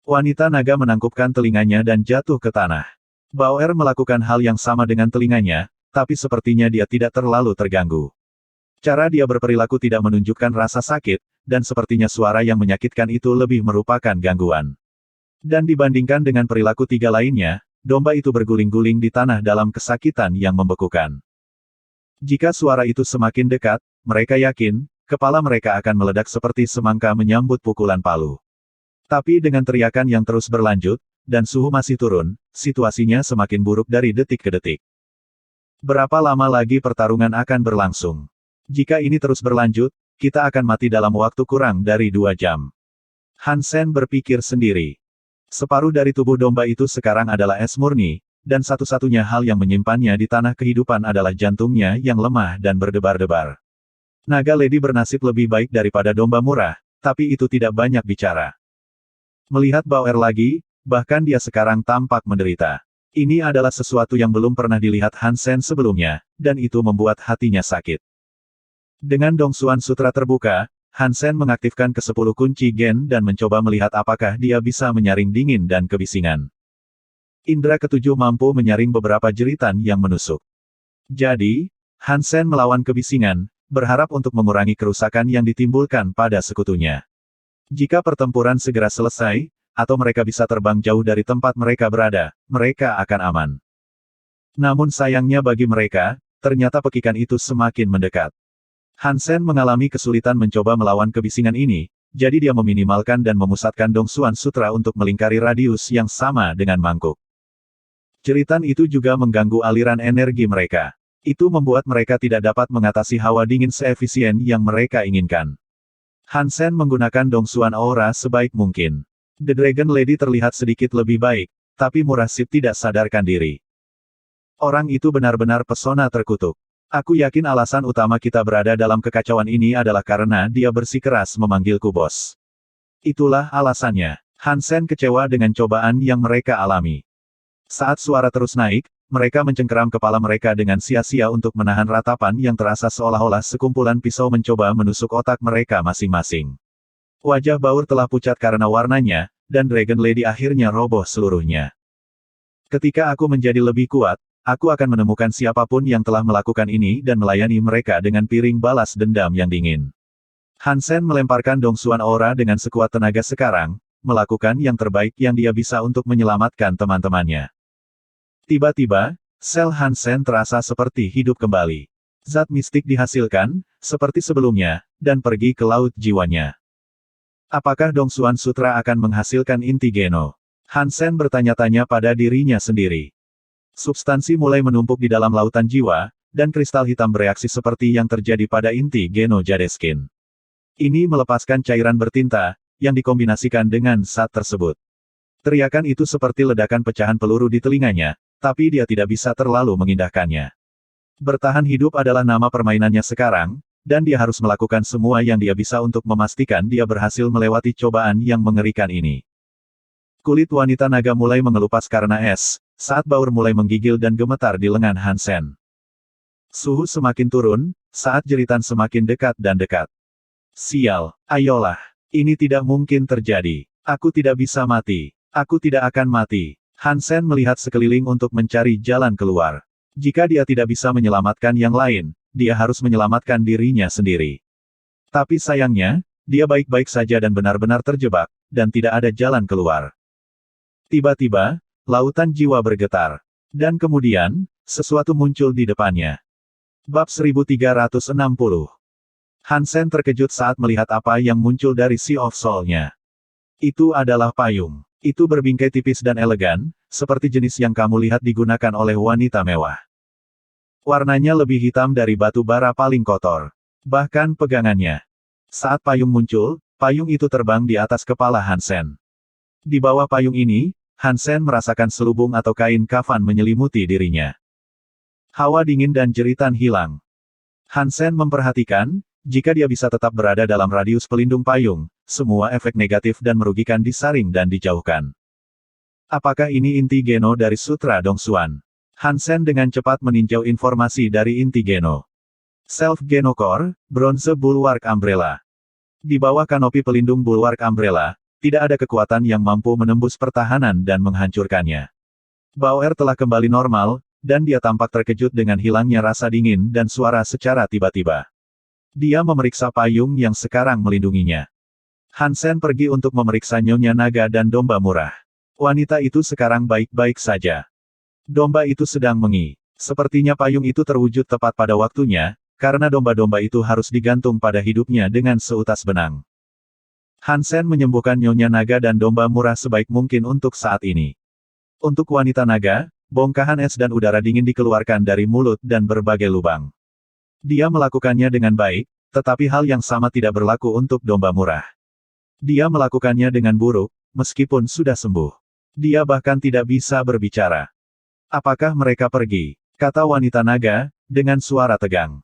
Wanita naga menangkupkan telinganya dan jatuh ke tanah. Bauer melakukan hal yang sama dengan telinganya, tapi sepertinya dia tidak terlalu terganggu. Cara dia berperilaku tidak menunjukkan rasa sakit, dan sepertinya suara yang menyakitkan itu lebih merupakan gangguan. Dan dibandingkan dengan perilaku tiga lainnya, domba itu berguling-guling di tanah dalam kesakitan yang membekukan. Jika suara itu semakin dekat, mereka yakin, kepala mereka akan meledak seperti semangka menyambut pukulan palu. Tapi dengan teriakan yang terus berlanjut, dan suhu masih turun, situasinya semakin buruk dari detik ke detik. Berapa lama lagi pertarungan akan berlangsung? Jika ini terus berlanjut, kita akan mati dalam waktu kurang dari 2 jam. Han Sen berpikir sendiri. Separuh dari tubuh domba itu sekarang adalah es murni, dan satu-satunya hal yang menyimpannya di tanah kehidupan adalah jantungnya yang lemah dan berdebar-debar. Naga Lady bernasib lebih baik daripada domba murah, tapi itu tidak banyak bicara. Melihat Bauer lagi, bahkan dia sekarang tampak menderita. Ini adalah sesuatu yang belum pernah dilihat Han Sen sebelumnya, dan itu membuat hatinya sakit. Dengan Dongsuan Sutra terbuka, Han Sen mengaktifkan ke-10 kunci gen dan mencoba melihat apakah dia bisa menyaring dingin dan kebisingan. Indra ke-7 mampu menyaring beberapa jeritan yang menusuk. Jadi, Han Sen melawan kebisingan, berharap untuk mengurangi kerusakan yang ditimbulkan pada sekutunya. Jika pertempuran segera selesai, atau mereka bisa terbang jauh dari tempat mereka berada, mereka akan aman. Namun sayangnya bagi mereka, ternyata pekikan itu semakin mendekat. Han Sen mengalami kesulitan mencoba melawan kebisingan ini, jadi dia meminimalkan dan memusatkan Dongsuan Sutra untuk melingkari radius yang sama dengan mangkuk. Jeritan itu juga mengganggu aliran energi mereka. Itu membuat mereka tidak dapat mengatasi hawa dingin seefisien yang mereka inginkan. Han Sen menggunakan Dongsuan Aura sebaik mungkin. The Dragon Lady terlihat sedikit lebih baik, tapi Murasip tidak sadarkan diri. Orang itu benar-benar pesona terkutuk. Aku yakin alasan utama kita berada dalam kekacauan ini adalah karena dia bersikeras memanggilku bos. Itulah alasannya. Han Sen kecewa dengan cobaan yang mereka alami. Saat suara terus naik, mereka mencengkeram kepala mereka dengan sia-sia untuk menahan ratapan yang terasa seolah-olah sekumpulan pisau mencoba menusuk otak mereka masing-masing. Wajah Bauer telah pucat karena warnanya, dan Dragon Lady akhirnya roboh seluruhnya. Ketika aku menjadi lebih kuat, aku akan menemukan siapapun yang telah melakukan ini dan melayani mereka dengan piring balas dendam yang dingin. Han Sen melemparkan Dongsuan Aura dengan sekuat tenaga sekarang, melakukan yang terbaik yang dia bisa untuk menyelamatkan teman-temannya. Tiba-tiba, sel Han Sen terasa seperti hidup kembali. Zat mistik dihasilkan, seperti sebelumnya, dan pergi ke laut jiwanya. Apakah Dongsuan Sutra akan menghasilkan inti Geno? Han Sen bertanya-tanya pada dirinya sendiri. Substansi mulai menumpuk di dalam lautan jiwa, dan kristal hitam bereaksi seperti yang terjadi pada inti Geno Jadeskin. Ini melepaskan cairan bertinta, yang dikombinasikan dengan zat tersebut. Teriakan itu seperti ledakan pecahan peluru di telinganya, tapi dia tidak bisa terlalu mengindahkannya. Bertahan hidup adalah nama permainannya sekarang, dan dia harus melakukan semua yang dia bisa untuk memastikan dia berhasil melewati cobaan yang mengerikan ini. Kulit wanita naga mulai mengelupas karena es, saat Bauer mulai menggigil dan gemetar di lengan Han Sen. Suhu semakin turun, saat jeritan semakin dekat dan dekat. Sial, ayolah, ini tidak mungkin terjadi. Aku tidak bisa mati. Aku tidak akan mati. Han Sen melihat sekeliling untuk mencari jalan keluar. Jika dia tidak bisa menyelamatkan yang lain, dia harus menyelamatkan dirinya sendiri. Tapi sayangnya, dia baik-baik saja dan benar-benar terjebak, dan tidak ada jalan keluar. Tiba-tiba, lautan jiwa bergetar. Dan kemudian, sesuatu muncul di depannya. Bab 1360. Han Sen terkejut saat melihat apa yang muncul dari Sea of Soul-nya. Itu adalah payung. Itu berbingkai tipis dan elegan, seperti jenis yang kamu lihat digunakan oleh wanita mewah. Warnanya lebih hitam dari batu bara paling kotor. Bahkan pegangannya. Saat payung muncul, payung itu terbang di atas kepala Han Sen. Di bawah payung ini, Han Sen merasakan selubung atau kain kafan menyelimuti dirinya. Hawa dingin dan jeritan hilang. Han Sen memperhatikan, jika dia bisa tetap berada dalam radius pelindung payung, semua efek negatif dan merugikan disaring dan dijauhkan. Apakah ini inti Geno dari Sutra Dongsuan? Han Sen dengan cepat meninjau informasi dari inti Geno. Self Geno Core, Bronze Bulwark Umbrella. Di bawah kanopi pelindung Bulwark Umbrella, tidak ada kekuatan yang mampu menembus pertahanan dan menghancurkannya. Bauer telah kembali normal, dan dia tampak terkejut dengan hilangnya rasa dingin dan suara secara tiba-tiba. Dia memeriksa payung yang sekarang melindunginya. Han Sen pergi untuk memeriksa Nyonya Naga dan domba murah. Wanita itu sekarang baik-baik saja. Domba itu sedang mengi. Sepertinya payung itu terwujud tepat pada waktunya, karena domba-domba itu harus digantung pada hidupnya dengan seutas benang. Hansen menyembuhkan Nyonya Naga dan domba murah sebaik mungkin untuk saat ini. Untuk wanita naga, bongkahan es dan udara dingin dikeluarkan dari mulut dan berbagai lubang. Dia melakukannya dengan baik, tetapi hal yang sama tidak berlaku untuk domba murah. Dia melakukannya dengan buruk, meskipun sudah sembuh. Dia bahkan tidak bisa berbicara. Apakah mereka pergi? Kata wanita naga, dengan suara tegang.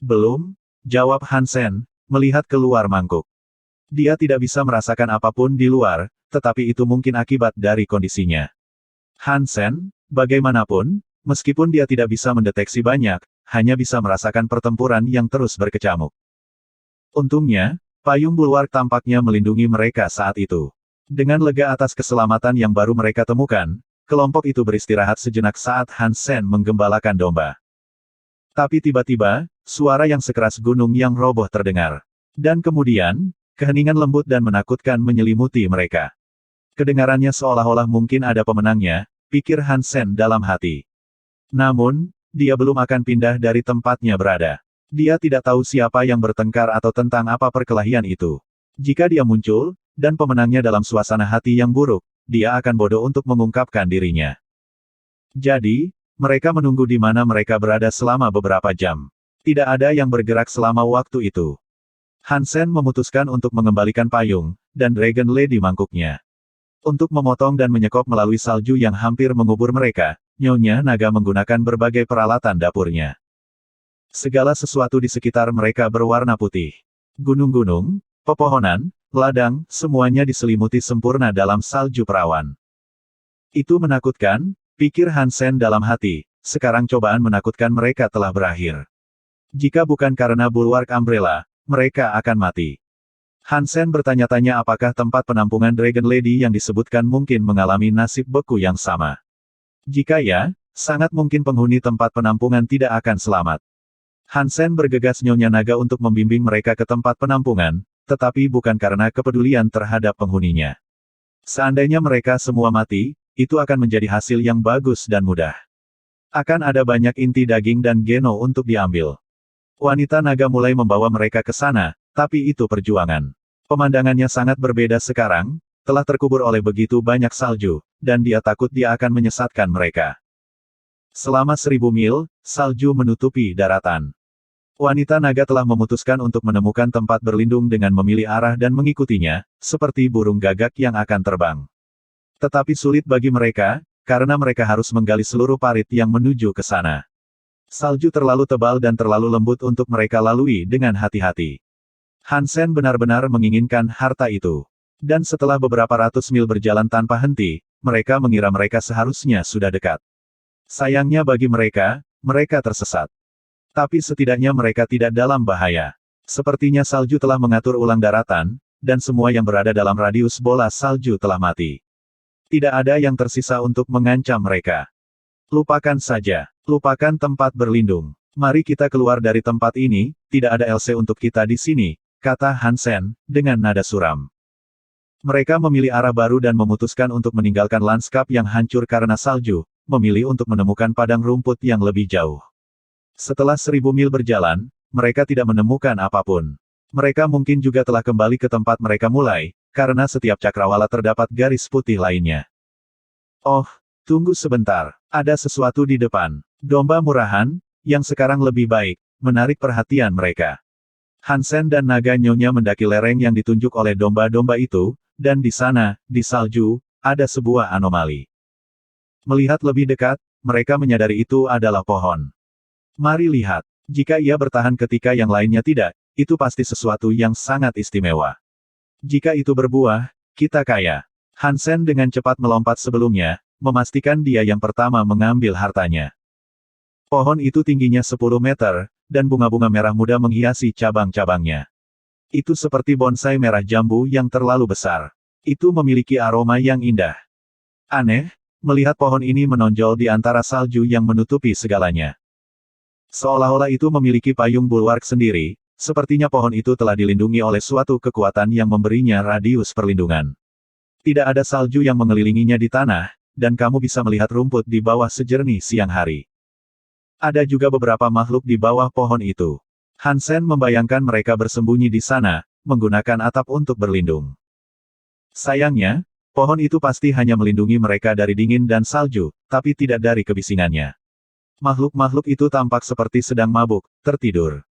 Belum, jawab Hansen, melihat keluar mangkuk. Dia tidak bisa merasakan apapun di luar, tetapi itu mungkin akibat dari kondisinya. Hansen, bagaimanapun, meskipun dia tidak bisa mendeteksi banyak, hanya bisa merasakan pertempuran yang terus berkecamuk. Untungnya, payung bulwark tampaknya melindungi mereka saat itu. Dengan lega atas keselamatan yang baru mereka temukan, kelompok itu beristirahat sejenak saat Hansen menggembalakan domba. Tapi tiba-tiba, suara yang sekeras gunung yang roboh terdengar. Dan kemudian, keheningan lembut dan menakutkan menyelimuti mereka. Kedengarannya seolah-olah mungkin ada pemenangnya, pikir Hansen dalam hati. Namun, dia belum akan pindah dari tempatnya berada. Dia tidak tahu siapa yang bertengkar atau tentang apa perkelahian itu. Jika dia muncul, dan pemenangnya dalam suasana hati yang buruk, dia akan bodoh untuk mengungkapkan dirinya. Jadi, mereka menunggu di mana mereka berada selama beberapa jam. Tidak ada yang bergerak selama waktu itu. Hansen memutuskan untuk mengembalikan payung, dan Dragon Lady mangkuknya. Untuk memotong dan menyekop melalui salju yang hampir mengubur mereka, Nyonya Naga menggunakan berbagai peralatan dapurnya. Segala sesuatu di sekitar mereka berwarna putih. Gunung-gunung, pepohonan, ladang, semuanya diselimuti sempurna dalam salju perawan. Itu menakutkan, pikir Hansen dalam hati, sekarang cobaan menakutkan mereka telah berakhir. Jika bukan karena bulwark Umbrella, mereka akan mati. Hansen bertanya-tanya apakah tempat penampungan Dragon Lady yang disebutkan mungkin mengalami nasib beku yang sama. Jika ya, sangat mungkin penghuni tempat penampungan tidak akan selamat. Hansen bergegas Nyonya Naga untuk membimbing mereka ke tempat penampungan, tetapi bukan karena kepedulian terhadap penghuninya. Seandainya mereka semua mati, itu akan menjadi hasil yang bagus dan mudah. Akan ada banyak inti daging dan geno untuk diambil. Wanita naga mulai membawa mereka ke sana, tapi itu perjuangan. Pemandangannya sangat berbeda sekarang, telah terkubur oleh begitu banyak salju, dan dia takut dia akan menyesatkan mereka. Selama 1000 mil, salju menutupi daratan. Wanita naga telah memutuskan untuk menemukan tempat berlindung dengan memilih arah dan mengikutinya, seperti burung gagak yang akan terbang. Tetapi sulit bagi mereka, karena mereka harus menggali seluruh parit yang menuju ke sana. Salju terlalu tebal dan terlalu lembut untuk mereka lalui dengan hati-hati. Hansen benar-benar menginginkan harta itu. Dan setelah beberapa ratus mil berjalan tanpa henti, mereka mengira mereka seharusnya sudah dekat. Sayangnya bagi mereka, mereka tersesat. Tapi setidaknya mereka tidak dalam bahaya. Sepertinya salju telah mengatur ulang daratan, dan semua yang berada dalam radius bola salju telah mati. Tidak ada yang tersisa untuk mengancam mereka. Lupakan saja. Lupakan tempat berlindung. Mari kita keluar dari tempat ini, tidak ada LC untuk kita di sini, kata Hansen, dengan nada suram. Mereka memilih arah baru dan memutuskan untuk meninggalkan lanskap yang hancur karena salju, memilih untuk menemukan padang rumput yang lebih jauh. Setelah 1000 mil berjalan, mereka tidak menemukan apapun. Mereka mungkin juga telah kembali ke tempat mereka mulai, karena setiap cakrawala terdapat garis putih lainnya. Oh, tunggu sebentar, ada sesuatu di depan. Domba murahan, yang sekarang lebih baik, menarik perhatian mereka. Hansen dan naga nyonya mendaki lereng yang ditunjuk oleh domba-domba itu, dan di sana, di salju, ada sebuah anomali. Melihat lebih dekat, mereka menyadari itu adalah pohon. Mari lihat, jika ia bertahan ketika yang lainnya tidak, itu pasti sesuatu yang sangat istimewa. Jika itu berbuah, kita kaya. Hansen dengan cepat melompat sebelumnya, memastikan dia yang pertama mengambil hartanya. Pohon itu tingginya 10 meter, dan bunga-bunga merah muda menghiasi cabang-cabangnya. Itu seperti bonsai merah jambu yang terlalu besar. Itu memiliki aroma yang indah. Aneh, melihat pohon ini menonjol di antara salju yang menutupi segalanya. Seolah-olah itu memiliki payung bulwark sendiri, sepertinya pohon itu telah dilindungi oleh suatu kekuatan yang memberinya radius perlindungan. Tidak ada salju yang mengelilinginya di tanah, dan kamu bisa melihat rumput di bawah sejernih siang hari. Ada juga beberapa makhluk di bawah pohon itu. Hansen membayangkan mereka bersembunyi di sana, menggunakan atap untuk berlindung. Sayangnya, pohon itu pasti hanya melindungi mereka dari dingin dan salju, tapi tidak dari kebisingannya. Makhluk-makhluk itu tampak seperti sedang mabuk, tertidur.